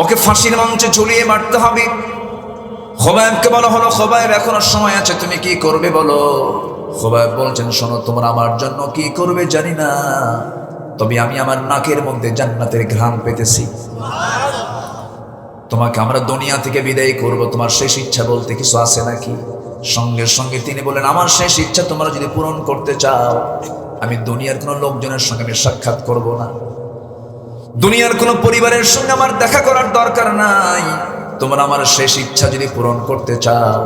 ওকে ফাঁসির মঞ্চে ঝুলিয়ে মারতে হবে। খোবায়েবকে বলা হলো, খোবায়েব এখনো সময় আছে, তুমি কি করবে বলো? খোবায়েব বলছেন, শোনো, তোমরা আমার জন্য কি করবে জানি না, তবে আমি আমার নাকের মধ্যে জান্নাতের ঘ্রাণ পেতেছি। তোমাকে আমরা দুনিয়া থেকে বিদায় করব, তোমার শেষ ইচ্ছা বলতে কিছু আছে নাকি? সঙ্গে সঙ্গে তিনি বলেন, আমার শেষ ইচ্ছা তোমরা যদি পূরণ করতে চাও, আমি দুনিয়ার কোনো লোকজনের সঙ্গে আমি সাক্ষাৎ করব না, দুনিয়ার কোনো পরিবারের সঙ্গে আমার দেখা করার দরকার নাই। তোমরা আমার শেষ ইচ্ছা যদি পূরণ করতে চাও,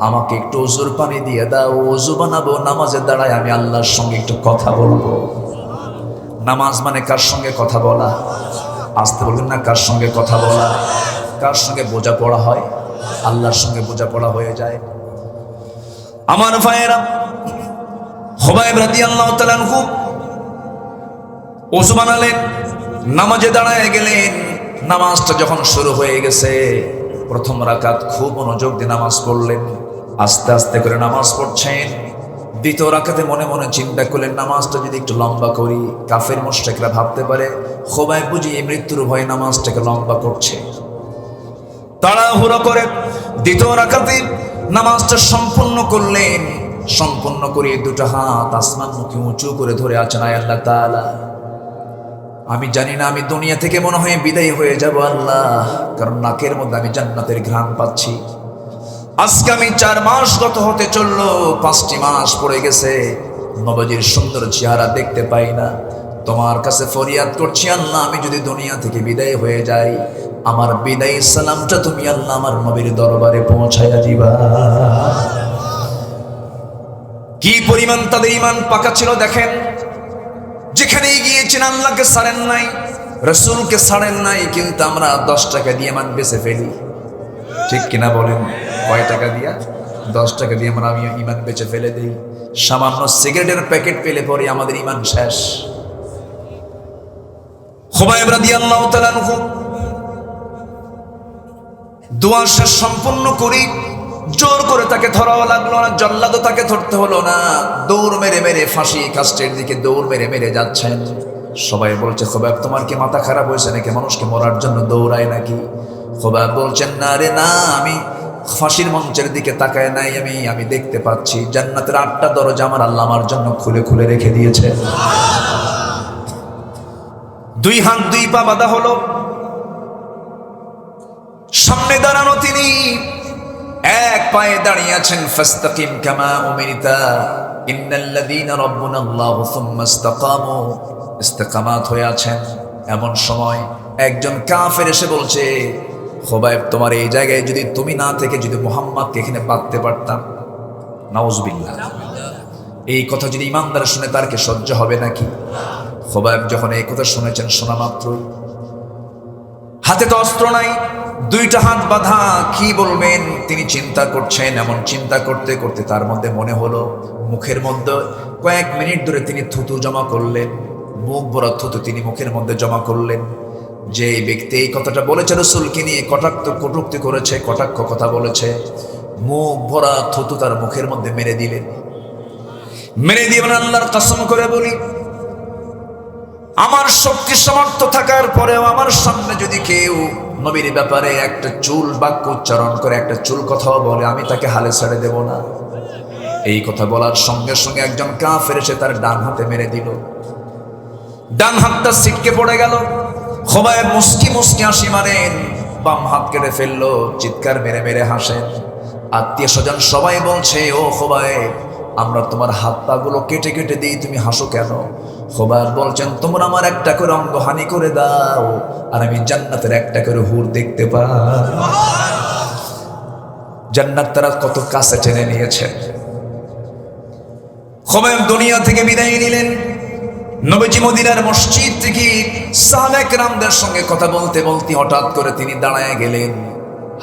আমাকে একটু ওযুর পানি দিয়ে দাও, ওযু বানাবো, নামাজে দাঁড়ায় আমি আল্লাহর সঙ্গে একটু কথা বলবো। নামাজ মানে কার সঙ্গে কথা বলা? আসতে বলবেন না, কার সঙ্গে কথা বলা? কার সঙ্গে বোঝাপড়া হয়? আল্লাহর সঙ্গে বোঝাপড়া হয়ে যায়। আমার ভাইয়েরা, খুবাইব রাদিয়াল্লাহু তাআলা আনহু ওযু বানালেন, নামাজে দাঁড়ায় গেলেন। নামাজটা যখন শুরু হয়ে গেছে, প্রথম রাকাত খুব মনোযোগ দিয়ে নামাজ পড়লেন, আস্তে আস্তে করে নামাজ পড়ছেন। দ্বিতীয় রাকাতে মনে মনে চিন্তা করলেন, নামাজটা যদি একটু লম্বা করি, কাফের মুশরিকরা ভাবতে পারে খুবাইব বুঝি মৃত্যুর ভয়ে নামাজটাকে লম্বা করছে। তাড়াহুড়ো করে দ্বিতীয় রাকাতে নামাজটা সম্পূর্ণ করলেন। সম্পূর্ণ করে দুটো হাত আসমানমুখী উঁচু করে ধরে আছেন, আয় আল্লাহ তাআলা, আমি জানি না আমি দুনিয়া থেকে মনে হয় বিদায় হয়ে যাব আল্লাহ, কারণ নাকের মধ্যে আমি জান্নাতের ঘ্রাণ পাচ্ছি। আজকে আমি 4 মাস গত হতে চললো, 5টি মাস পড়ে গেছে, নবীজির সুন্দর চেহারা দেখতে পাই না। তোমার কাছে ফরিয়াদ করছি আল্লাহ, আমি যদি দুনিয়া থেকে বিদায় হয়ে যাই, আমার বিদায় সালামটা তুমি আল্লাহ আমার নবীর দরবারে পৌঁছায়া দিবা। কি পরিমাণ তাদের ঈমান পাকা ছিল দেখেন। যেখানেই গিয়েছেন আল্লাহকে ছাড়েন নাই, রাসূলকে ছাড়েন নাই, কিন্তু আমরা 10 টাকা দিয়ে মান বেচে ফেলি, ঠিক কিনা বলেন? কয় টাকা দিয়া? 10 টাকা দিয়ে আমরা ঈমান বেচে ফেলে দেই। সামান্য সিগারেটের প্যাকেট পেলে পরে আমাদের ঈমান শেষ। খুবাইব রাদিয়াল্লাহু তাআলা আনহু দোয়া শেষ সম্পূর্ণ করি, জোর করে তাকে ধরাও লাগলো না, জল্লাদও তাকে ধরতে হলো না, দৌড় মেরে মেরে ফাঁসি কাস্টের দিকে দৌড় মেরে মেরে যাচ্ছেন। সবাই বলছে, খুবাইব তোমার কি মাথা খারাপ হয়েছে নাকি? মানুষকে মরার জন্য দৌড়ায় নাকি? খুবাইব বলছেন, না রে না, আমি ফাঁসির মঞ্চের দিকে তাকায় নাই, আমি দেখতে পাচ্ছি জান্নাতের 8টা দরজা আমার আল্লাহ আমার জন্য খুলে খুলে রেখে দিয়েছে। 2 হাত 2 পা বাঁধা হলো, সামনে দাঁড়ানো তিনি, এক পায়ে দাঁড়িয়ে আছেন। ফাস্তাকিম কামা উমিরতা ইন্নাল্লাযীনা রাব্বুনাল্লাহু সুম্মা ইসতাকামু, ইস্তেকামাত হয়ে আছেন। এমন সময় একজন কাফের এসে বলছে, খুবাইব তোমার এই জায়গায় যদি তুমি না থেকে যদি মুহাম্মদকে এখানে বাঁধতে পারতাম। নাউজুবিল্লাহ। এই কথা যদি ইমানদার শুনে তার কি সহ্য হবে নাকি? খুবাইব যখন এই কথা শুনেছেন, শোনা মাত্রই হাতে তো অস্ত্র নাই, 2টা হাত বাঁধা, কি বলবেন তিনি চিন্তা করছেন। এমন চিন্তা করতে করতে তার মধ্যে মনে হলো, মুখের মধ্যে কয়েক মিনিট ধরে তিনি থুতু জমা করলেন, মুখ ভরা থুতু তিনি মুখের মধ্যে জমা করলেন। যে ব্যক্তি এই কথাটা বলেছে, রাসূলকে নিয়ে কটূক্তি করেছে, কটাক্ষ কথা বলেছে, মুখ ভরা থুতু তার মুখের মধ্যে মেরে দিলেন। মেরে দিয়ে আল্লাহর কসম করে বলি, আমার শক্তি সামর্থ্য থাকার পরেও আমার সামনে যদি কেউ নবীর ব্যাপারে একটা চুল বাক্য উচ্চারণ করে, একটা চুল কথাও বলে, আমি তাকে হালে ছেড়ে দেব না। এই কথা বলার সঙ্গে সঙ্গে একজন কাফের এসে তার ডান হাতে মেরে দিল, ডান হাতটা ছিটকে পড়ে গেল। খুবাইব মুস্কি মুস্কি হাসি মারেন, বাম হাত কেটে ফেললো, চিৎকার মেরে মেরে হাসেন। আত্মীয় স্বজন সবাই বলছে, ও খুবাইব আমরা তোমার হাত পা গুলো কেটে কেটে দিই, তুমি হাসো কেন? খুবাইব বলছেন, তোমরা আমার একটা করে অঙ্গ হানি করে দাও, আর আমি জান্নাতের একটা করে হুর দেখতে পাই। জান্নাত তারা কত কাছে টেনে নিয়েছে। খুবাইব দুনিয়া থেকে বিদায় নিলেন। নবীজি মদিনার মসজিদ থেকে সাহাবায়ে কেরামদের সঙ্গে কথা বলতে বলতে হঠাৎ করে তিনি দাঁড়ায় গেলেন,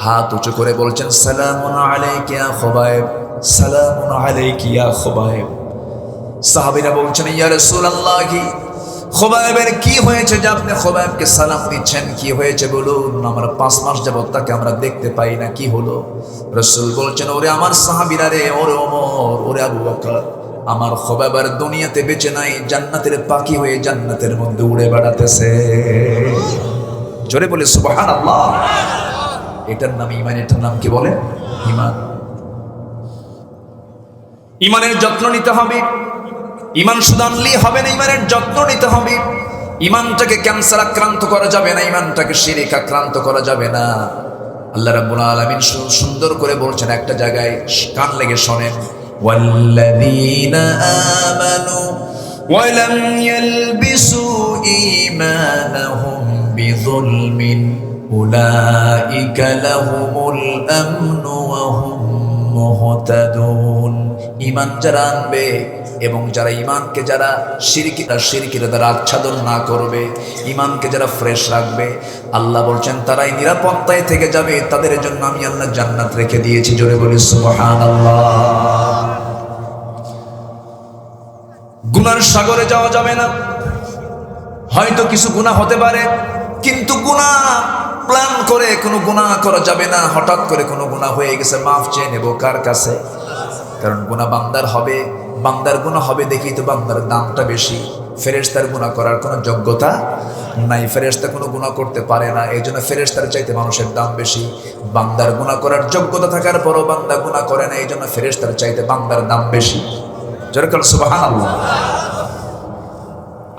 হাত উঁচু করে বলছেন, সালামুন আলাইকা ইয়া খুবাইব, সালামুন আলাইকা ইয়া খুবাইব। সাহাবীরা বলছেন, ইয়া রাসূলুল্লাহ, খুবাইবের কি হয়েছে যে আপনি খুবাইবকে সালাম দিচ্ছেন? কি হয়েছে বলুন, আমরা 5 মাস যাবত তাকে আমরা দেখতে পাই না, কি হলো? রাসূল বলছেন, ওরে আমার সাহাবীরা রে, ওরে ওমর, ওরে আবু বকর, আমার খুবাইব আর দুনিয়াতে বেঁচে নাই, জান্নাতের পাখি হয়ে জান্নাতের মধ্যে উড়ে বেড়াতেছে। জোরে বলে সুবহানাল্লাহ। এটার নাম ঈমান। এটার নাম কি বলে? ঈমান। ঈমানের যত্ন নিতে হবে। ঈমান শুধু আনলেই হবে না, ঈমানের যত্ন নিতে হবে। ইমানটাকে ক্যান্সার আক্রান্ত করা যাবে না, ইমানটাকে শিরক আক্রান্ত করা যাবে না। আল্লাহ রাব্বুল আলামিন সুন্দর করে বলছেন একটা জায়গায়, কান লেগে শোনেন, ওয়াল্লাযীনা আমানু ওয়া লাম ইয়ালবিসু ঈমানাহুম বিযুলমিন উলাইকা লাহুমুল আমনু ওয়া হুম মুহতাদুন। ঈমান যারা আনবে এবং যারা ঈমানকে যারা শিরকের দ্বারা আচ্ছাদন না করবে, ঈমানকে যারা ফ্রেশ রাখবে, আল্লাহ বলছেন তারাই নিরাপত্তায় থেকে যাবে, তাদের জন্য আমি আল্লাহ জান্নাত রেখে দিয়েছি। জোরে বলি সুবহানাল্লাহ। গুনার সাগরে যাওয়া যাবে না। হয়তো কিছু গুনাহ হতে পারে, কিন্তু গুনাহ প্ল্যান করে কোনো গুনাহ করা যাবে না। হঠাৎ করে কোনো গুনাহ হয়ে গেছে, মাফ চেয়ে নেব কার কাছে? কারণ গুনাহ বান্দার হবে, বান্দার গুনাহ হবে দেখি তো বান্দার দামটা বেশি। ফেরেশতার গুনাহ করার কোনো যোগ্যতা নাই, ফেরেশতা কোনো গুনাহ করতে পারে না, এই জন্য ফেরেশতার চাইতে মানুষের দাম বেশি। বান্দার গুনাহ করার যোগ্যতা থাকার পরও বান্দা গুনাহ করে না, এই জন্য ফেরেশতার চাইতে বান্দার দাম বেশি। জোরে বল সুবহানাল্লাহ।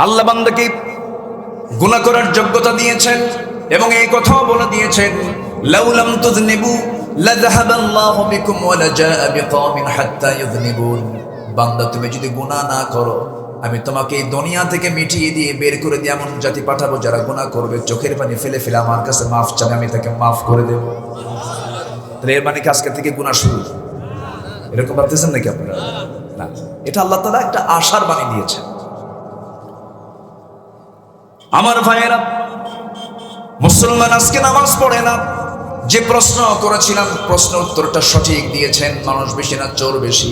আল্লাহ বান্দাকে গুনাহ করার যোগ্যতা দিয়েছেন এবং এই কথাও বলে দিয়েছেন, লাউলাম তুযনিবু লাযাহাবাল্লাহু বিকুম ওয়া লাজাআ বিকওমিন হাত্তা ইযনিবুন। বান্দা তুমি যদি গুনাহ না করো, আমি তোমাকে এই দুনিয়া থেকে মিটিয়ে দিয়ে বের করে দিয়ে এমন জাতি পাঠাবো যারা গুনাহ করবে, চোখের পানি ফেলে ফেলে আমার কাছে মাফ চাবে, আমি তাকে মাফ করে দেব। তাহলে এর মানে কি আজকে থেকে গুনাহ শুরু? এরকম ভাবতেছেন নাকি আপনারা? না, এটা আল্লাহ তাআলা একটা আশার বাণী দিয়েছেন। আমার ভাইয়েরা, মুসলমান আজকে নামাজ পড়ে না। যে প্রশ্ন করেছিলাম প্রশ্ন উত্তরটা সঠিক দিয়েছেন। মানুষ বেশি না চোর বেশি?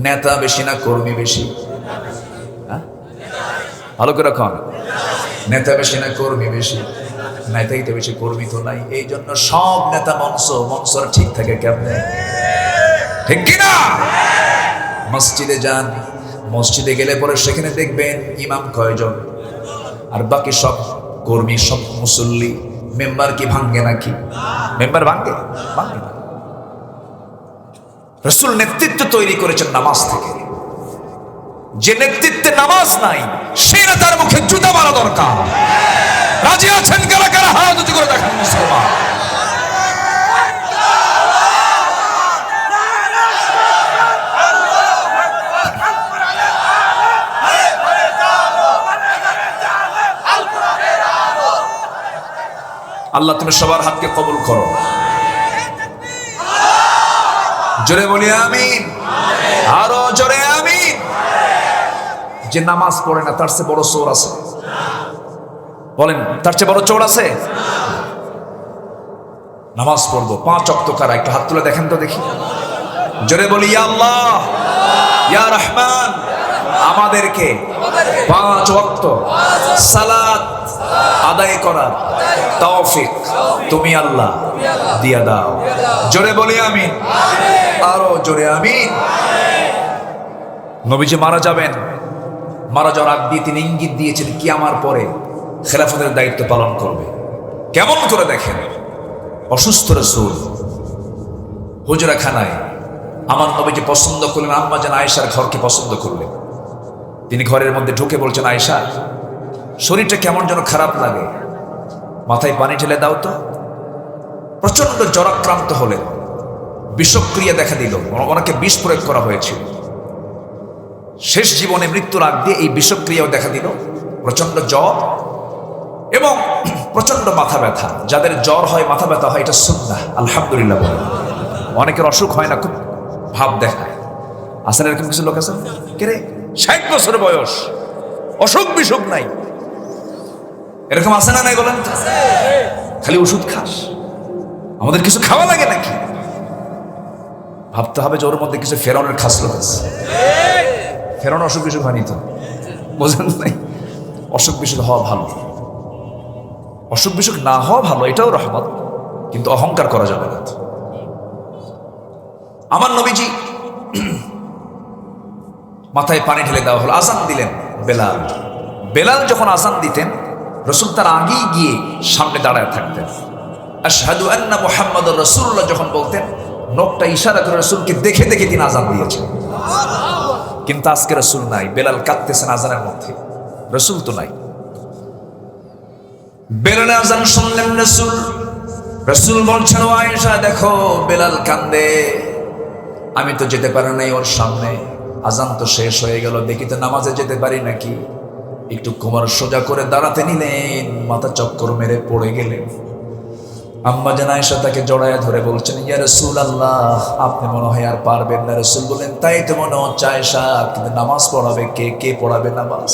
নেতা বেশি না কর্মী বেশি? ভালো করে রাখুন, নেতা বেশি না কর্মী বেশি? নেতাই তো বেশি, কর্মী তো নাই। এই জন্য সব নেতা মনসর ঠিক থাকে কেমনে? ঠিক কিনা? মসজিদে যান, মসজিদে গেলে পরে সেখানে দেখবেন ইমাম কয়জন আর বাকি সব কর্মী, সব মুসল্লি। মেম্বার কি ভাঙ্গে নাকি? মেম্বার ভাঙ্গে? ভাঙ্গে না। রাসূল নেতৃত্ব তৈরি করেছেন নামাজ থেকে। যে নেতৃত্বে নামাজ নাই সেই নেতার মুখে জুতা মারা দরকার। রাজি আছেন কারা কারা? হাত উঁচু করে দেখেন মুসলমান। আল্লাহ তুমি সবার হাতকে কবুল করো। জোরে বলি আমিন, আরো জোরে আমিন। যে নামাজ পড়ে না তার চেয়ে বড় চোর আছে? বলেন, তার চেয়ে বড় চোর আছে? নামাজ পড়বো, 5 ওয়াক্ত কারা? একটু হাত তুলে দেখেন তো দেখি। জোরে বলি ইয়া আল্লাহ, ইয়া রহমান, আমাদেরকে 5 ওয়াক্ত সালাত আদায় করার তৌফিক তুমি আল্লাহ দিয়া দাও। জোরে বলি আমিন, আরো জোরে আমিন। নবীজি মারা যাবেন, মারা যাওয়ার আগ দিয়ে তিনি ইঙ্গিত দিয়েছেন কিয়ামার পরে খেলাফতের দায়িত্ব পালন করবে। কেমন করে দেখেন, অসুস্থ রাসূল হুজরাখানায় আমার নবীজি পছন্দ করলেন, আম্মা জান আয়েশার ঘরকে পছন্দ করলেন। তিনি ঘরের মধ্যে ঢুকে বলছেন, আয়েশা শরীরটা কেমন যেন খারাপ লাগে, মাথায় পানি ঢেলে দাও তো। প্রচন্ড জ্বরাক্রান্ত হলেন, বিষক্রিয়া দেখা দিল, ওনাকে বিষ প্রয়োগ করা হয়েছিল। শেষ জীবনে মৃত্যুর আগ দিয়ে এই বিষক্রিয়াও দেখা দিল, প্রচন্ড জ্বর এবং প্রচন্ড মাথা ব্যথা। যাদের জ্বর হয়, মাথা ব্যথা হয়, এটা সুন্নাহ, আলহামদুলিল্লাহ বলে। অনেকের অসুখ হয় না, খুব ভাব দেখায়। আসলে এরকম কিছু লোক আছে, কে রে 60 বছর বয়স, অসুখ বিসুখ নাই, এরকম আছে না নাই বলেন? খালি ওষুধ খাস, আমাদের কিছু খাওয়া লাগে নাকি? ভাবতে হবে যে ওর মধ্যে কিছু ফেরাউনের খাসলত আছে। ফেরাউন অসুখ বিসুখ হয়নি তো, বোঝেন নাই? অসুখ বিসুখ হওয়া ভালো, অসুখ বিসুখ না হওয়া ভালো, এটাও রহমত, কিন্তু অহংকার করা যাবে না। আমার নবীজি মাথায় পানি ঢেলে দেওয়া হলো, আজান দিলেন বেলাল। বেলাল যখন আজান দিতেন, রাসূল তার আগেই গিয়ে সামনে দাঁড়ায় থাকতেন। আশহাদু আন্না মুহাম্মাদুর রাসূলুল্লাহ যখন বলতেন, নখটা ইশারা করে রাসূলকে দেখে দেখে তিনি আজান দিয়েছেন। কিন্তু আজকে রাসূল নাই, বেলাল কাঁদতেছেন আজানের মধ্যে, রাসূল তো নাই। বেলাল আযান শুনলেন রাসূল বলছেন, ও আয়েশা দেখো বেলাল কান্দে, আমি তো যেতে পারি নাই ওর সামনে, আজান তো শেষ হয়ে গেল, দেখি তো নামাজে যেতে পারি নাকি। একটু কোমর সোজা করে দাঁড়াতে নিলেন, মাথা চক্কর মেরে পড়ে গেলেন। আম্মা জান আয়েশা তাকে জড়ায় ধরে বলছেন, ইয়া রাসূলুল্লাহ আপনি মনে হয় আর পারবেন না। রাসূল বলেন, তাই তো মনে হচ্ছে আয়েশা, কিন্তু নামাজ পড়াবে কে? কে পড়াবে নামাজ?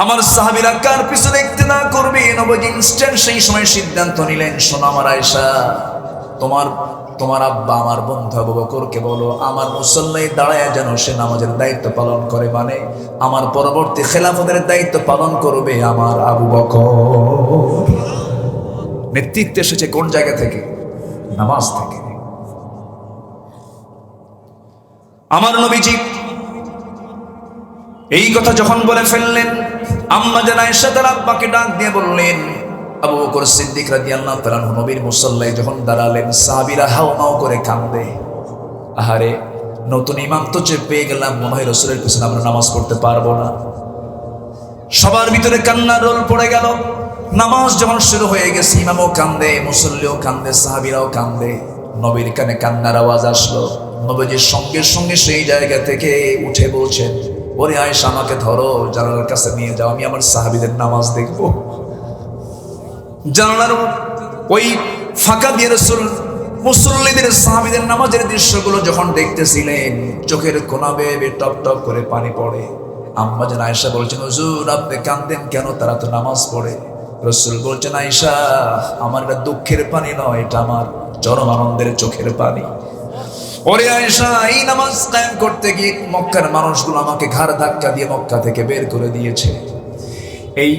আমার সাহাবীরা কার পিছনে ইক্তেদা করবে? নবী ইনস্ট্যান্ট সেই সময় সিদ্ধান্ত নিলেন, শোনো আমার আয়েশা, তোমার আব্বা আমার বন্ধু আবু বকরকে বলো আমার মুসল্লায় দাঁড়ায় যেন সে নামাজের দায়িত্ব পালন করে, মানে আমার পরবর্তী খেলাফতের দায়িত্ব পালন করবে আমার আবু বকর। নেতৃত্ব এসেছে কোন জায়গা থেকে? নামাজ থেকে। আমার নবীজি এই কথা যখন বলে ফেললেন, আম্মা জান আয়েশা তার আব্বাকে ডাক দিয়ে বললেন, আবু বকর সিদ্দিক রাদিয়াল্লাহু তাআলা নবীর মুসল্লায় যখন দাঁড়ালেন, সাহাবীরা হাওমাও করে কাঁদে। আহারে, নতুন ইমাম তো পেয়ে গেলাম, মনে হয় রাসূলের পিছনে আমরা নামাজ পড়তে পারবো না। সবার ভিতরে কান্নার রোল পড়ে গেল। নামাজ যখন শুরু হয়ে গেছে, ইমামও কান্দে, মুসল্লিও কান্দে, সাহাবীরাও কান্দে। নবীর কানে কান্নার আওয়াজ আসলো। নবীজির সঙ্গে সঙ্গে সেই জায়গা থেকে উঠে বলছেন, ওরে আয়েশা আমাকে ধরো, জানালার কাছে নিয়ে যাও, আমি আমার সাহাবীদের নামাজ দেখবো। জানালার ওই ফাঁকা দিয়ে রাসূল মুসল্লিদের সাহাবীদের নামাজের দৃশ্যগুলো যখন দেখতেছিলেন, চোখের কোনা বেয়ে টপ টপ করে পানি পড়ে। আম্মা জান আয়েশা বলছেন, হুজুর আপনি কাঁদেন কেন? তারা তো নামাজ পড়ে। রাসূল বলছেন, আয়েশা আমার এটা দুঃখের পানি নয়, এটা আমার চরম আনন্দের চোখের পানি। ওরে আয়েশা, এই নামাজ কায়েম করতে গিয়ে মক্কার মানুষগুলো আমাকে ঘাড় ধাক্কা দিয়ে মক্কা থেকে বের করে দিয়েছে। এই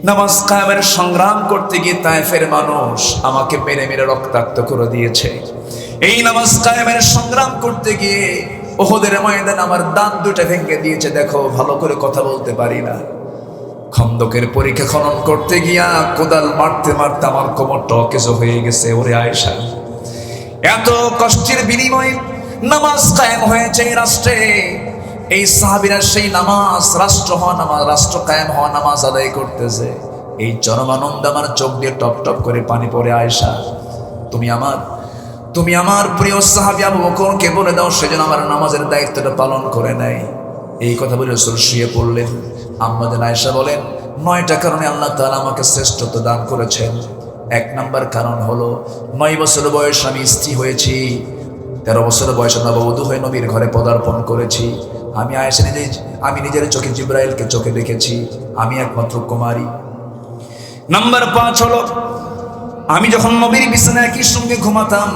নামাজ কায়েমের সংগ্রাম করতে গিয়ে তায়েফের মানুষ আমাকে মেরে মেরে রক্তাক্ত করে দিয়েছে। এই নামাজ কায়েমের সংগ্রাম করতে গিয়ে উহুদের ময়দানে আমার দাঁত দুটো ভেঙে দিয়েছে। দেখো ভালো করে কথা বলতে পারি না। খন্দকের পরীক্ষা খনন করতে গিয়া কোদাল মারতে মারতে আমার কোমরটা অকেজো হয়ে গেছে। ওরে আয়েশা, এত কষ্টের বিনিময়ে নামাজ কায়েম হয়েছে এই রাষ্ট্রে। এই সাহাবীরা সেই নামাজ, রাষ্ট্র হওয়া নামাজ, রাষ্ট্র কায়েম হওয়া নামাজ আদায় করতেছে। এই চরম আনন্দ আমার চোখ দিয়ে টপ টপ করে পানি পড়ে। আয়েশা, তুমি আমার প্রিয় সাহাবী আবু বকরকে বলে দাও সেজন্য আমার নামাজের দায়িত্বটা পালন করে নেয়। এই কথা বলে রাসূল শুয়ে পড়লেন। আম্মা জান আয়েশা বলেন, 9টা কারণে আল্লাহ তাআলা আমাকে শ্রেষ্ঠত্ব দান করেছেন। 1 নাম্বার কারণ হলো 9 বছর বয়স আমি স্ত্রী হয়েছি, 13 বছর বয়সে নববধূ হয়ে নবীর ঘরে পদার্পণ করেছি। আমি আয়েশা আমি নিজের চোখে জিবরাইলকে চোখে দেখেছি, আমি একমাত্র কুমারী। নাম্বার 5 হলো আমি যখন নবীর বিছানায় একই সঙ্গে ঘুমাতাম,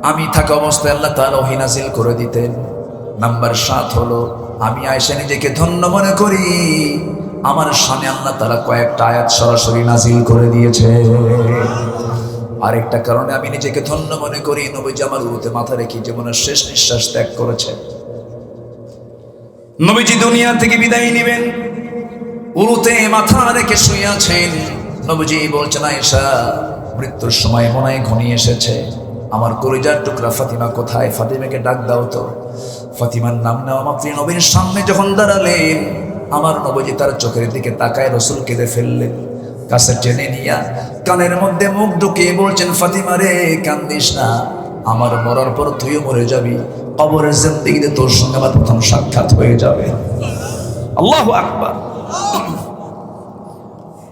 আমি থাকা অবস্থায় আল্লাহ তাআলা ওহী নাযিল করে দিতেন। নাম্বার 7 হলো আমি আয়েশা নিজেকে ধন্য মনে করি, আমার সামনে আল্লাহ তাআলা কয়েকটা আয়াত সরাসরি নাযিল করে দিয়েছে। আরেকটা কারণে আমি নিজেকে ধন্য মনে করি, নবীজি আমার উরুতে মাথা রেখে জীবনের শেষ নিঃশ্বাস ত্যাগ করেছেন। নবীজি দুনিয়া থেকে বিদায় নেবেন, উরুতে মাথা রেখে শুয়ে আছেন। নবীজি বলছেন, আয়েশা মৃত্যুর সময় মনে হয় ঘনিয়ে এসেছে, আমার কলিজার টুকরা ফাতিমা কোথায়? ফাতিমাকে ডাক দাও তো। ফাতিমার নাম নেওয়া মাত্র নবীর সামনে যখন দাঁড়ালেন, আমার নবীজি তার চোখের দিকে তাকায় রাসূল কেঁদে ফেললেন। কাছে টেনে নিয়া কানের মধ্যে মুখ ঢুকিয়ে বলছেন, ফাতিমা রে কান্দিস না, আমার মরার পর তুইও মরে যাবি, কবরের জিন্দেগিতে তোর সঙ্গে আমার প্রথম সাক্ষাৎ হয়ে যাবে। আল্লাহু আকবার।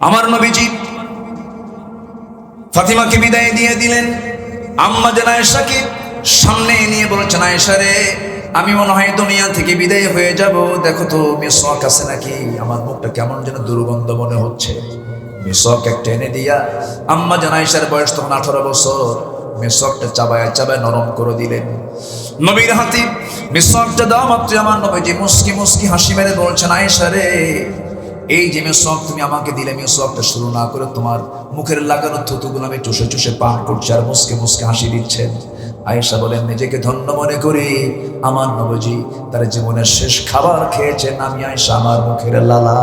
আমার নবীজি ফাতিমাকে বিদায় দিয়ে দিলেন। আম্মা জান আয়েশাকে সামনে নিয়ে বলছেন, আয়েশা রে আমি মনে হয় দুনিয়া থেকে বিদায় হয়ে যাব, দেখো তো মিসওয়াক আছে নাকি? আমার মুখটা কেমন যেন দুর্গন্ধ মনে হচ্ছে। মিসওয়াক একটা এনে দিয়া, আম্মা জান আয়েশার বয়স তখন 18 বছর, মিসওয়াকটা চাবায় চাবায় নরম করে দিলেন। নবীর হাতে মিসওয়াকটা দেওয়া মাত্র আমার নবীজি মুস্কি মুস্কি হাসি মেরে বলছেন, আয়েশা রে এই যে মিসওয়াক তুমি আমাকে দিলে, মিসওয়াকটা শুরু না করে তোমার মুখের লাগানো থুতুগুলো আমি চুষে চুষে পান করছি আর মুস্কি মুস্কি হাসি দিচ্ছেন। আয়েশা বলেন, নিজেকে ধন্য মনে করি, আমার নবীজি তার জীবনের শেষ খাবার খেয়েছেন, আমি আয়েশা আমার মুখের লালা।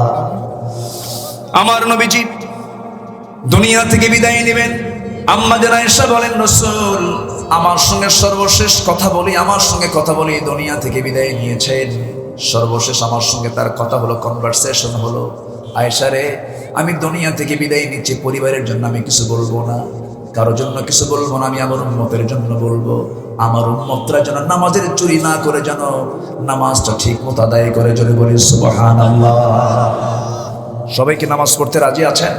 আমার নবীজি দুনিয়া থেকে বিদায় নেবেন। আম্মা জান আয়েশা বলেন, রাসূল আমার সঙ্গে সর্বশেষ কথা বলি, আমার সঙ্গে কথা বলি, দুনিয়া থেকে বিদায় নিয়েছেন, সর্বশেষ আমার সঙ্গে তার কথা হলো, কনভারসেশন হলো। আয়েশা রে আমি দুনিয়া থেকে বিদায় নিচ্ছি, পরিবারের জন্য আমি কিছু বলবো না, কারোর জন্য কিছু বলবো না, আমি আমার উম্মতের জন্য বলবো। আমার উম্মতরা যেন নামাজের চুরি না করে, যেন নামাজটা ঠিক মতো আদায় করে। জোরে বলি সুবহানাল্লাহ। সবাইকে নামাজ পড়তে রাজি আছেন?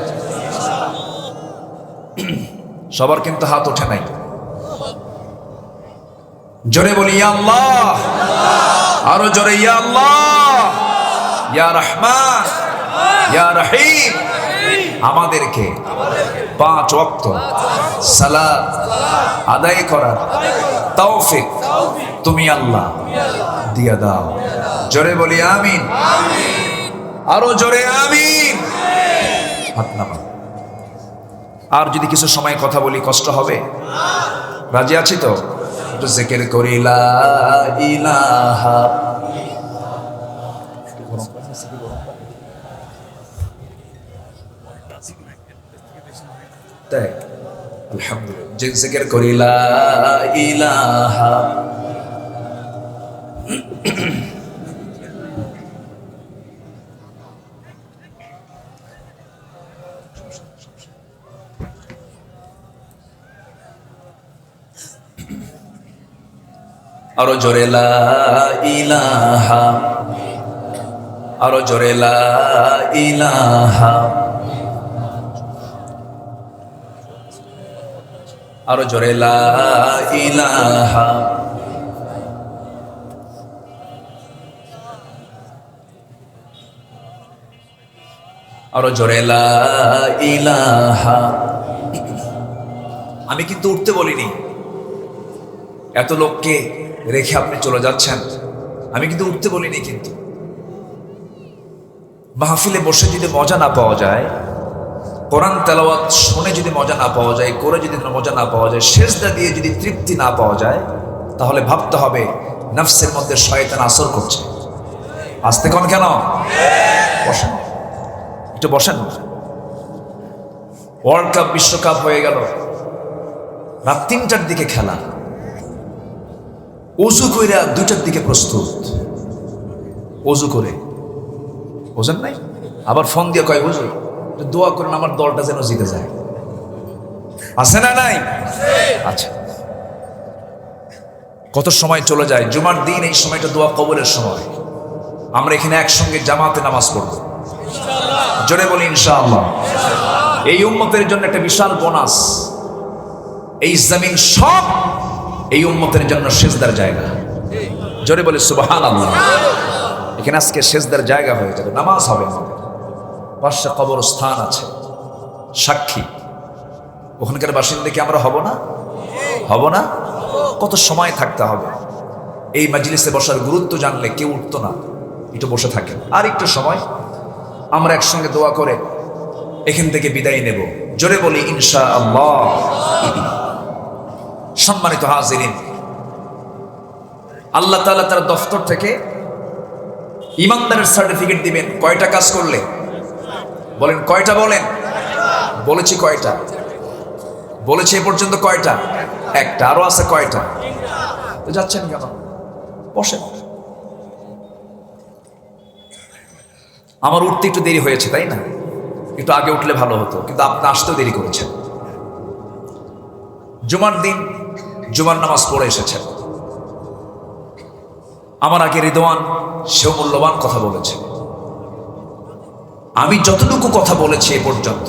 সবার কিন্তু হাত ওঠে নাই। জোরে বলি ইয়া আল্লাহ, আরো জোরে ইয়া আল্লাহ, ইয়া রহমান, ইয়া রহিম। আমাদেরকে 5 ওয়াক্ত সালাত আদায় করার তৌফিক তুমি আল্লাহ দিয়া দাও। জোরে বলি আমিন, আরো জোরে আমিন। হাত নামান। আর যদি কিছু সময় কথা বলি কষ্ট হবে? রাজি আছি তো? একটু জিকির করি লা ইলাহা। তাই আলহামদুলিল্লাহ, জিকির করি লা ইলাহা আরো জোরে লা ইলাহা, আরো জোরে লা ইলাহা, আরো জোরে লা ইলাহা, আরো জোরে লা ইলাহা। আমি কিন্তু উঠতে বলিনি, এত লোককে রেখে আপনি চলে যাচ্ছেন, আমি কিন্তু উঠতে বলিনি। কিন্তু মাহফিলে বসে যদি মজা না পাওয়া যায়, কোরআন তেলাওয়াত শুনে যদি মজা না পাওয়া যায়, করে যদি মজা না পাওয়া যায়, সেজদা দিয়ে যদি তৃপ্তি না পাওয়া যায়, তাহলে ভাবতে হবে নফসের মধ্যে শয়তান আসর করছে। আসতে কোন কেন? বসেন, একটু বসেন। ওয়ার্ল্ড কাপ, বিশ্বকাপ হয়ে গেল, রাত 3টার দিকে খেলা, ওযু কইরা 2টার দিকে প্রস্তুত। ওযু করে বোঝেন নাই? আবার ফোন দিয়ে কয় হুজুর দোয়া করেন আমার দলটা যেন জিতে যায়। আছে না নাই? আচ্ছা, কত সময় চলে যায়। জুমার দিন এই সময়টা দোয়া কবুলের সময়। আমরা এখানে একসঙ্গে জামাতে নামাজ পড়ব, জোরে বলি ইনশাআল্লাহ। এই উম্মতের জন্য একটা বিশাল বোনাস। এই জমিন সব এই উম্মতের জন্য সেজদার জায়গা। জোরে বলে সুবহানাল্লাহ। এখানে আজকে সেজদার জায়গা হয়ে যাবে, নামাজ হবে। আমাদের পাশে কবরস্থান আছে, সাক্ষী। ওখানকার বাসিন্দা কি আমরা হব না? হব না? কত সময় থাকতে হবে। এই মাজলিসে বসার গুরুত্ব জানলে কেউ উঠতো না, একটু বসে থাকে। আর একটু সময় আমরা একসঙ্গে দোয়া করে এখান থেকে বিদায় নেব। জোরে বলি ইনশাআল্লাহ। সম্মানিত হাজিরিন, আল্লাহ তাআলা তার দফতর থেকে ইমানদারের সার্টিফিকেট দিবেন। কয়টা কাজ করলে? বলেন কয়টা? বলেন। বলেছি কয়টা? বলেছি এ পর্যন্ত কয়টা? একটা। আরো আছে কয়টা? তো যাচ্ছেন কেন? বসেন। আমার উঠতে একটু দেরি হয়েছে, তাই না? একটু আগে উঠলে ভালো হতো, কিন্তু আপনি আসতেও দেরি করেছেন। জুমার দিন জুমার নামাজ পড়ে এসেছেন। আমার আগে রিদওয়ান, সেও মূল্যবান কথা বলেছে। আমি যতটুকু কথা বলেছি এ পর্যন্ত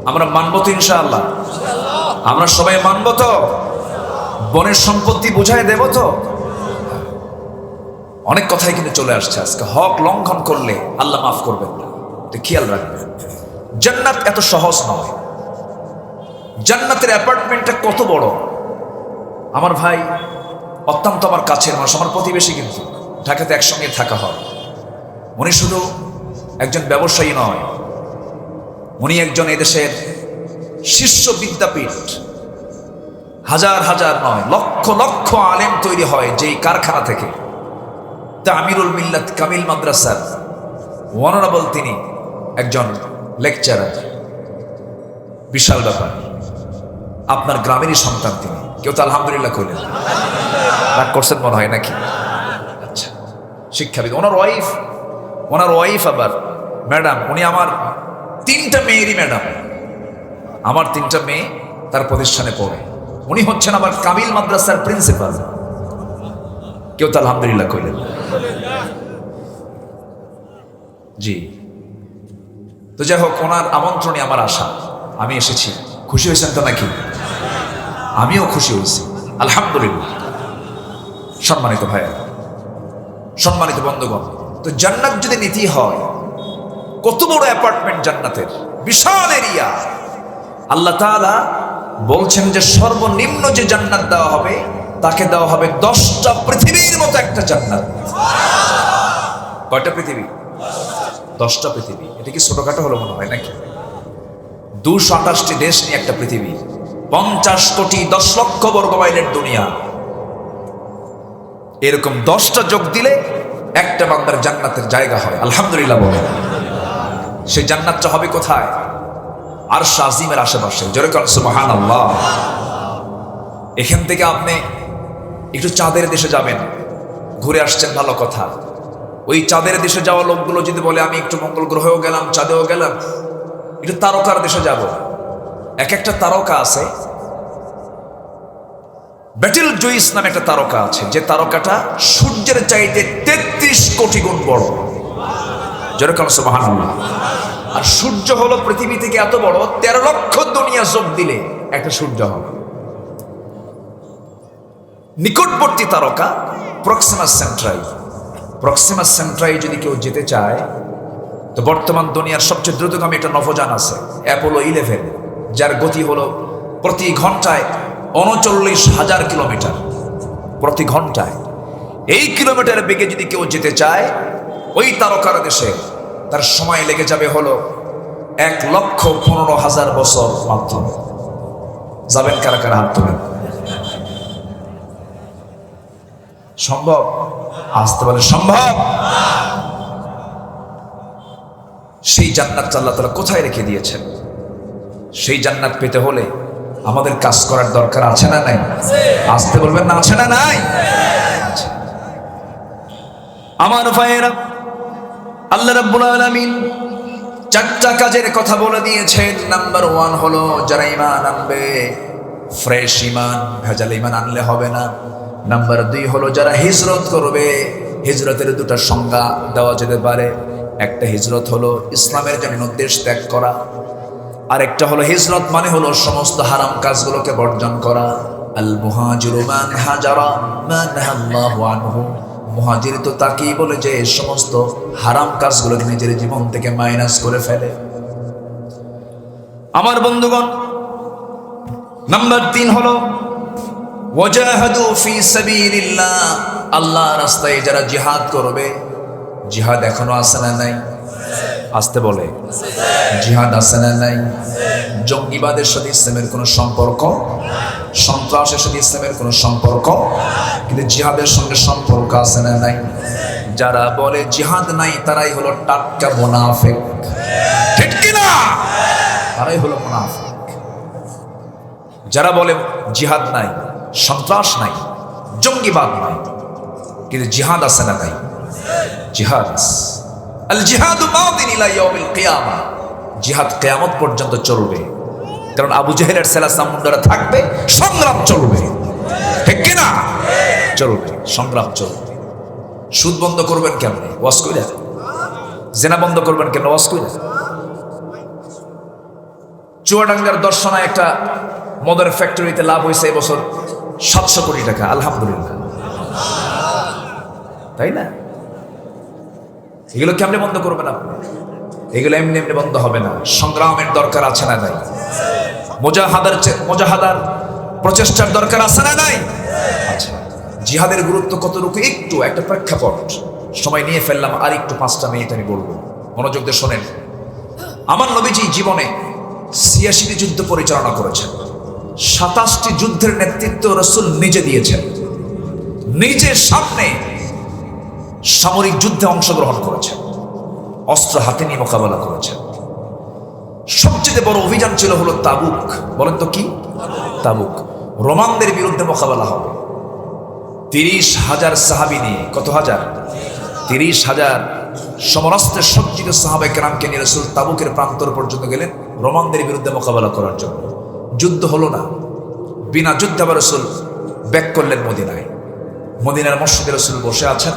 আমরা মানব তো ইনশাআল্লাহ? আমরা সবাই মানব তো? বনের সম্পত্তি বুঝায় দেব তো? অনেক কথাই কিন্তু চলে আসছে আজকে। হক লঙ্ঘন করলে আল্লাহ মাফ করবেন না, এটা খেয়াল রাখবেন। জান্নাত এত সহজ নয়। জান্নাতের অ্যাপার্টমেন্টটা কত বড়! আমার ভাই অত্যন্ত আমার কাছের মানুষ, আমার প্রতিবেশী, কিন্তু ঢাকাতে একসঙ্গে থাকা হয়। উনি শুধু একজন ব্যবসায়ী নয়, উনি একজন এদেশের শীর্ষ বিদ্যাপীঠ। হাজার হাজার নয়, লক্ষ লক্ষ আলেম তৈরি হয় যেই কারখানা থেকে। তামিরুল মিল্লাত কামিল মাদ্রাসার অনারেবল তিনি একজন লেকচারার। বিশাল ব্যাপার। আপনার গ্রামেরই সন্তান তিনি। কেউ তো আলহামদুলিল্লাহ করলেন? রাগ করছেন মনে হয় নাকি? আচ্ছা, শিক্ষাবিদ। ওনার ওয়াইফ আবার ম্যাডাম, উনি আমার তিনটা মেয়েরই ম্যাডাম, আমার তিনটা মেয়ে তার প্রতিষ্ঠানে পড়ে। উনি হচ্ছেন আবার কামিল মাদ্রাসার প্রিন্সিপাল। কেউ তো আলহামদুলিল্লাহ কইলেন? জি। তো যাই হোক, ওনার আমন্ত্রণে আমার আশা, আমি এসেছি। খুশি হয়েছেন তো নাকি? আমিও খুশি হয়েছি, আলহামদুলিল্লাহ। সম্মানিত ভাইয়া, সম্মানিত বন্ধুগণ, তো জান্নাত যদি নীতি হয়, কত বড় অ্যাপার্টমেন্ট জান্নাতের, বিশাল এরিয়া। আল্লাহ তাআলা বলছেন যে সর্বনিম্ন যে জান্নাত দেওয়া হবে তাকে দেওয়া হবে 10টা পৃথিবীর মতো একটা জান্নাত। কয়টা পৃথিবী? 10টা পৃথিবী। এটা কি ছোটখাটো হলো মনে হয় নাকি? 228টি দেশ নিয়ে একটা পৃথিবী, 50 কোটি 10 লক্ষ বর্গ মাইলের দুনিয়া। এরকম 10টা যোগ দিলে একটা বান্দার জান্নাতের জায়গা হয়। আলহামদুলিল্লাহ বলে। সেই জান্নাতটা হবে কোথায়? আরশ আজিমের আশেপাশে। জোরে বলেন সুবহানাল্লাহ। এখান থেকে আপনি একটু চাঁদের দেশে যাবেন, ঘুরে আসছেন, ভালো কথা। ওই চাঁদের দেশে যাওয়া লোকগুলো যদি বলে আমি একটু মঙ্গল গ্রহেও গেলাম, চাঁদেও গেলাম, একটু তারকার দেশে যাব। এক একটা তারকা আছে, ব্যাটেল জুইস নামে একটা তারকা আছে, যে তারকাটা সূর্যের চাইতে 33 কোটি গুণ বড়। জোরে বলেন সুবহানাল্লাহ। আর সূর্য হলো পৃথিবী থেকে এত বড়, 13 লক্ষ দুনিয়া যোগ দিলে একটা সূর্য হবে। নিকটবর্তী তারকা প্রক্সিমা সেন্ট্রাই। প্রক্সিমা সেন্ট্রাই যদি কেউ যেতে চায়, তো বর্তমান দুনিয়ার সবচেয়ে দ্রুতগামী একটা নভোযান আছে, অ্যাপোলো 11, যার গতি হলো প্রতি ঘন্টায় 39,000 কিলোমিটার প্রতি ঘন্টায়। এই কিলোমিটার বেগে যদি কেউ যেতে চায় ওই তারকার দেশে, তার সময় লেগে যাবে হলো 1,15,000 বছর মাত্র। যাবেন কারা কারা? হাত তোলেন। সম্ভব? আসতে বলে সম্ভব। সেই জান্নাত আল্লাহ তাআলা কোথায় রেখে দিয়েছেন? সেই জান্নাত পেতে হলে আমাদের কাজ করার দরকার আছে না নাই? আসতে বলবেন না, আছে না নাই? আমার ভাইয়েরা, আল্লাহ রাব্বুল আলামিন 4টা কাজের কথা বলে দিয়েছেন। নাম্বার 1 হলো যারা ঈমান আনবে, ফ্রেশ ঈমান, ভেজাল ঈমান আনলে হবে না। নাম্বার 2 হলো যারা হিজরত করবে। হিজরতের 2টা সংজ্ঞা দেওয়া যেতে পারে। একটা হিজরত হলো ইসলামের জন্য দেশ ত্যাগ করা, আর একটা হলো হিজরত মানে হলো সমস্ত হারাম কাজগুলোকে বর্জন করা। আল মুহাজিরু মান হাজারা মা নাহাল্লাহু আনহু। মুহাজির তো তাকেই বলে যে সমস্ত হারাম কাজগুলোকে নিজের জীবন থেকে মাইনাস করে ফেলে। আমার বন্ধুগণ, নাম্বার 3 হলো ওয়াজাহাদু ফি সাবিলিল্লাহ। আল্লাহর রাস্তায় যারা জিহাদ করবে। জিহাদ এখনো আছে না নাই? আসতে বলে জিহাদ আছে না নাই? জঙ্গিবাদের সাথে ইসলামের কোনো সম্পর্ক, সন্ত্রাসের সাথে ইসলামের কোনো সম্পর্ক, কিন্তু জিহাদের সঙ্গে সম্পর্ক আছে না নাই? যারা বলে জিহাদ নাই তারাই হলো টাটকা মুনাফিক, ঠিক কি না? তারাই হলো মুনাফিক। যারা বলে জিহাদ নাই, সন্ত্রাস নাই, জঙ্গিবাদ নাই, কিন্তু জিহাদ আছে না নাই? জিহাদ, আল জিহাদু মাদিন ইলা ইয়াউমিল কিয়ামা। জিহাদ কিয়ামত পর্যন্ত চলবে, কারণ আবু জেহেলের সেলা সামুন্ডারা থাকবে, সংগ্রাম চলবে, ঠিক কি না? চলবে, সংগ্রাম চলবে। সুদ বন্ধ করবেন কেমনে? ওয়াজ কইরা। জেনা বন্ধ করবেন কেমনে? ওয়াজ কইরা। চুয়াডাঙ্গার দর্শনায় একটা মদের ফ্যাক্টরিতে লাভ হয়েছে এবছর 700 কোটি টাকা। আলহামদুলিল্লাহ, তাই না? এগুলো কেমনে বন্ধ করবেন আপনি? এগুলো এমনি এমনি বন্ধ হবে না। সংগ্রামের দরকার আছে না নাই? মুজাহাদার প্রচেষ্টার দরকার আছে না নাই? আচ্ছা, জিহাদের গুরুত্ব কতটুকু একটু একটা প্রেক্ষাপট সময় নিয়ে ফেললাম, আর একটু 5টা মিনিট আমি বলবো, মনোযোগ দিয়ে শোনেন। আমার নবীজি জীবনে 86টি যুদ্ধ পরিচালনা করেছেন। 27টি যুদ্ধের নেতৃত্ব রাসূল নিজে দিয়েছেন, নিজের সামনে সামরিক যুদ্ধে অংশগ্রহণ করেছেন, অস্ত্র হাতে নিয়ে মোকাবেলা করেছেন। সবচেয়ে বড় অভিযান ছিল হলো তাবুক। বলেন তো কি? তাবুক। রোমানদের বিরুদ্ধে মোকাবেলা হবে। 30,000 সাহাবী নিয়ে। কত হাজার? 30,000 সমরাস্ত্রে সজ্জিত সাহাবায়ে কেরামকে নিয়ে রাসূল তাবুকের প্রান্তর পর্যন্ত গেলেন রোমানদের বিরুদ্ধে মোকাবেলা করার জন্য। যুদ্ধ হলো না, বিনা যুদ্ধে আবার রাসূল ব্যাক করলেন মদিনায়। মদিনার মসজিদে রাসূল বসে আছেন।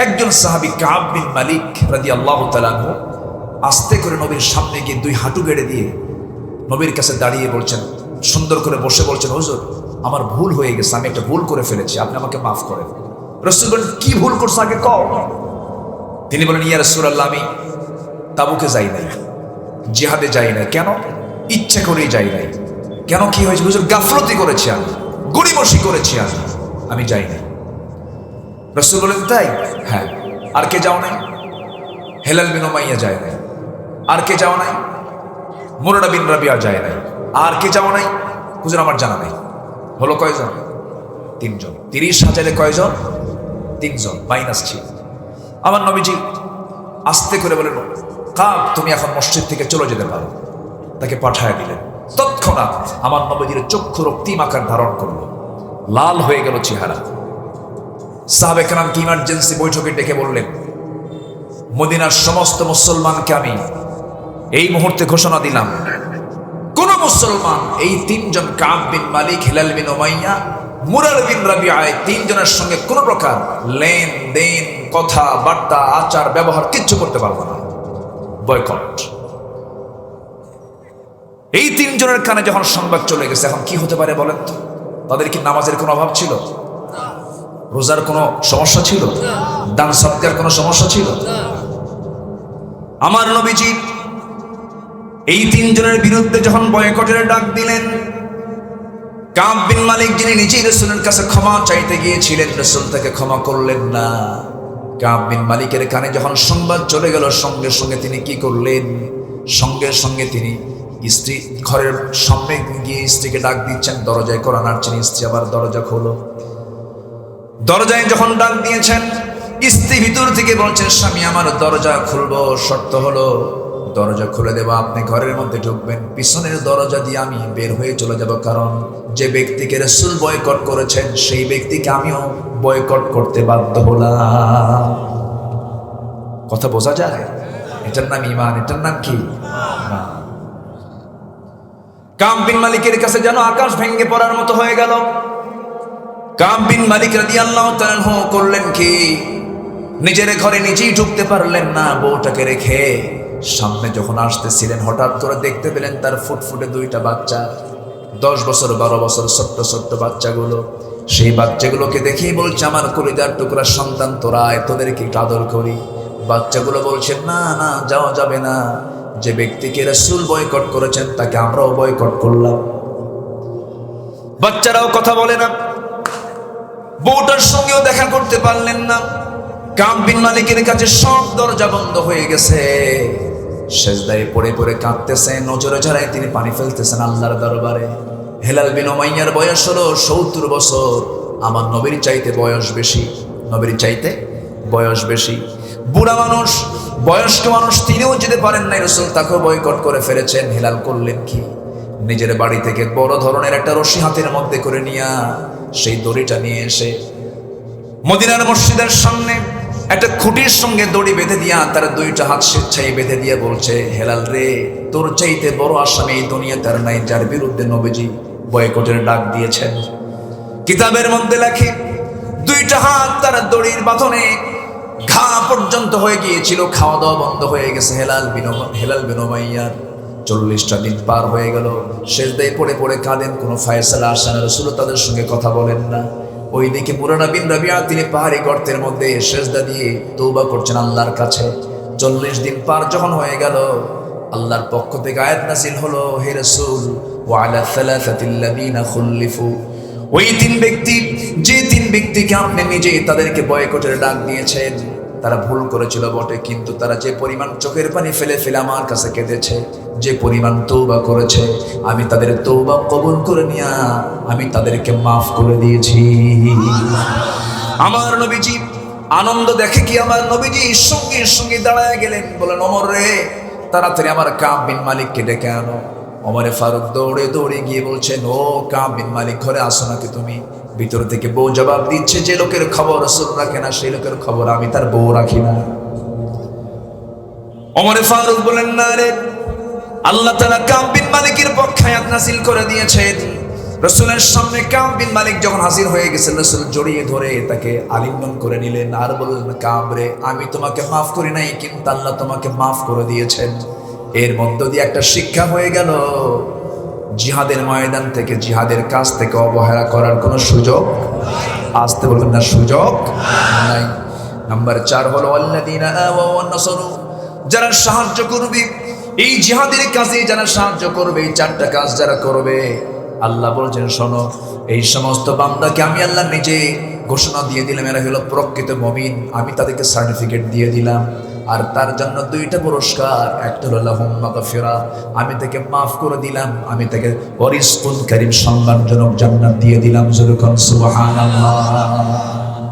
একজন সাহাবী কাব বিন মালিক রাদিয়াল্লাহু তাআলা আনহু আস্তে করে নবীর সামনে গিয়ে দুই হাঁটু গেড়ে দিয়ে নবীর কাছে দাঁড়িয়ে বলছেন, সুন্দর করে বসে বলছেন, হুজুর আমার ভুল হয়ে গেছে, আমি একটা ভুল করে ফেলেছি, আপনি আমাকে মাফ করেন। রাসূল বলেন, কি ভুল করছো আগে কও। তিনি বলেন, ইয়া রাসূলুল্লাহ, আমি তাবুকে যাই নাই, জিহাদে যাই নাই। কেন? ইচ্ছা করেই যাই নাই। কেন, কি হয়েছে? হুজুর গাফলতি করেছি আমি, গড়িমসি করেছি আমি যাই নাই। রাসূল বলেন, তাই? হ্যাঁ। আর কে যাও নাই? হেলাল বিন উমাইয়া যায় নাই। আর কে যাও নাই? মুরারা বিন রাবিয়া যায় নাই। আর কে যাও নাই? হুজুর আমার জানা নাই। হলো কয়জন? 3 জন। 30,000-এ কয়জন? 3 জন, মাইনাস ছিল। আমার নবীজি আস্তে করে বলেন, কাব তুমি এখন মসজিদ থেকে চলে যেতে পারো। তাকে পাঠায় দিলেন। তৎক্ষণাৎ আমার নবীজির চক্ষু রক্তিম আকার ধারণ করলো, লাল হয়ে গেল চেহারা। সাহাবে কেরামকে ইমার্জেন্সি বৈঠকে ডেকে বললেন, মদিনার সমস্ত মুসলমানকে আমি এই মুহূর্তে ঘোষণা দিলাম, কোন মুসলমান এই 3 জন কাব বিন মালিক, হিলাল বিন উমাইয়া, মুরার বিন রাবিয়া, 3 জনের সঙ্গে কোন প্রকার লেনদেন, কথা বার্তা, আচার ব্যবহার কিচ্ছু করতে পারবো না, বয়কট। এই 3 জনের কানে যখন সংবাদ চলে গেছে, এখন কি হতে পারে বলেন তো? তাদের কি নামাজের কোনো অভাব ছিল? রোজার কোনো সমস্যা ছিল? দান সদকার কোনো সমস্যা ছিল? আমার নবীজি এই 3 জনের বিরুদ্ধে যখন বয়কটের ডাক দিলেন, কাব বিন মালিক যিনি নিজেই রাসূলের কাছে ক্ষমা চাইতে গিয়েছিলেন, রাসূল তাকে ক্ষমা করলেন না। কাব বিন মালিকের কানে যখন সংবাদ চলে গেল, সঙ্গে সঙ্গে তিনি কি করলেন? সঙ্গে সঙ্গে তিনি স্ত্রী ঘরের সামনে গিয়ে স্ত্রীকে ডাক দিচ্ছেন, দরজায় কড়া নাড়ছেন। স্ত্রী আবার দরজা খোলো। দরজায় যখন ডাক দিয়েছেন, স্ত্রী ভিতর থেকে বলছেন, স্বামী আমার দরজা খুলবো, শর্ত হলো দরজা খুলে দেব, আপনি ঘরের মধ্যে ঢুকবেন, পিছনের দরজা দিয়ে আমি বের হয়ে চলে যাব, কারণ যে ব্যক্তিকে রাসূল বয়কট করেছেন সেই ব্যক্তিকে আমিও বয়কট করতে বাধ্য হলাম। কথা বোঝা যায়? এটার নাম ঈমান, এটার নাম কি? কাব বিন মালিকের কাছে যেন আকাশ ভেঙে পড়ার মতো হয়ে গেল। কাব বিন মালিক রাদিয়াল্লাহু তাআলা আনহু করলেন কি? নিজের ঘরে নিজেই ঢুকতে পারলেন না, বউটাকে রেখে সামনে যখন আসতেছিলেন, হঠাৎ করে দেখতে পেলেন তার ফুটফুটে 2টা বাচ্চা, 10 বছর 12 বছর ছোট্ট ছোট্ট বাচ্চাগুলো। সেই বাচ্চাগুলোকে দেখেই বলছে, আমার কলিজার টুকরা সন্তান তোরা, তোদেরকে একটু আদর করি। বাচ্চাগুলো বলছে, না না, যাওয়া যাবে না, যে ব্যক্তিকে রাসূল বয়কট করেছেন তাকে আমরাও বয়কট করলাম। বাচ্চারাও কথা বলে না, বউটার সঙ্গেও দেখা করতে পারলেন না। কাব বিন মালিকের কাছে সব দরজা বন্ধ হয়ে গেছে। সেজদায় পড়ে পড়ে কাঁদতেছেন, নজরে ঝরায় তিনি পানি ফেলতেছেন আল্লাহর দরবারে। হেলাল বিন উমাইয়ার বয়স হলো 70 বছর। আমার নবীর চাইতে বয়স বেশি, নবীর চাইতে বয়স বেশি। বুড়া মানুষ, বয়স্ক মানুষ, তিনিও যেতে পারেন নাই, রাসূল তাকেও বয়কট করে ফেলেছেন। হেলাল করলেন কি? নিজের বাড়ি থেকে বড় ধরনের একটা রশি হাতের মধ্যে করে নিয়ে সেই দড়িটা নিয়ে এসে মদিনার মসজিদের সামনে একটা খুঁটির সঙ্গে দড়ি বেঁধে দিয়া তার 2টা হাত স্বেচ্ছায় বেঁধে দিয়ে বলছে, হেলাল রে, তোর চাইতে বড় আসামি এই দুনিয়াতে আর নাই, যার বিরুদ্ধে নবীজি বয়কটের ডাক দিয়েছেন। কিতাবের মধ্যে লেখে 2টা হাত তার দড়ির বাঁধনে ঘা পর্যন্ত হয়ে গিয়েছিল, খাওয়া দাওয়া বন্ধ হয়ে গেছে হেলাল বিন উমাইয়ার। 40টা দিন পার হয়ে গেল, সেজদায় পড়ে পড়ে কাঁদেন, কোনো ফায়সালা আসে না, রাসূল তাদের সঙ্গে কথা বলেন না। ওইদিকে মুরারা বিন রাবিয়া তিনি পাহাড়ি গর্তের মধ্যে সেজদা দিয়ে তওবা করছেন আল্লাহর কাছে। 40 দিন পার যখন হয়ে গেল, আল্লাহর পক্ষ থেকে আয়াত নাযিল হলো, হে রাসূল, ওয়া আলা সালাসাতিল্লাযিনা খুল্লিফু, ওই 3 ব্যক্তি, যে 3 ব্যক্তিকে আপনি নিজেই তাদেরকে বয়কটের ডাক দিয়েছেন, তারা ভুল করেছিল বটে, কিন্তু তারা যে পরিমাণ চোখের পানি ফেলে ফেলে আমার কাছে কেঁদেছে, যে পরিমাণ তওবা করেছে, আমি তাদের তওবা কবুল করে নিয়া আমি তাদেরকে মাফ করে দিয়েছি। আমার নবীজি আনন্দ দেখে কি, আমার নবীজি সঙ্গে সঙ্গে দাঁড়ায় গেলেন, বলেন, ওমর রে, তাড়াতাড়ি আমার কাব বিন মালিককে ডেকে আনো। ওমরে ফারুক দৌড়ে দৌড়ে গিয়ে বলছেন, ও কাব বিন মালিক, ঘরে আসো নাকি তুমি? ভিতর থেকে বউ জবাব দিচ্ছে, যে লোকের খবর রাসূল রাখে না সেই লোকের খবর আমি তার বউ রাখি না। ওমরে ফারুক বলেন, না রে, আল্লাহ তাআলা কাব বিন মালিকের পক্ষে আয়াত নাযিল করে দিয়েছেন। রাসূলের সামনে কাব বিন মালিক যখন হাজির হয়ে গেছেন, রাসূল জড়িয়ে ধরে তাকে আলিঙ্গন করে নিলেন আর বললেন, কাব রে, আমি তোমাকে মাফ করি নাই, কিন্তু আল্লাহ তোমাকে মাফ করে দিয়েছেন। এর মধ্য দিয়ে একটা শিক্ষা হয়ে গেল, জিহাদের ময়দান থেকে, জিহাদের কাজ থেকে অবহেলা করার কোনো সুযোগ, আসতে বলবেন না, সুযোগ নাই। নাম্বার 4 হলো আল্লাযীনা আওয়াউ ওয়া নাসারু, যারা সাহায্য করবে এই জিহাদের কাজে, যারা সাহায্য করবে, এই 4টা কাজ যারা করবে, আল্লাহ বলছেন, শোনো, এই সমস্ত বান্দাকে আমি আল্লাহ নিজে ঘোষণা দিয়ে দিলাম, এরা হলো প্রকৃত মুমিন। আমি তাদেরকে সার্টিফিকেট দিয়ে দিলাম, আর তার জন্য 2টা পুরস্কার। একটা হলো লাহুম মাগফিরা, আমি তাকে মাফ করে দিলাম, আমি তাকে ওয়া রিজকুন কারীম, সম্মানজনক জান্নাত দিয়ে দিলাম। সুবহানাল্লাহ।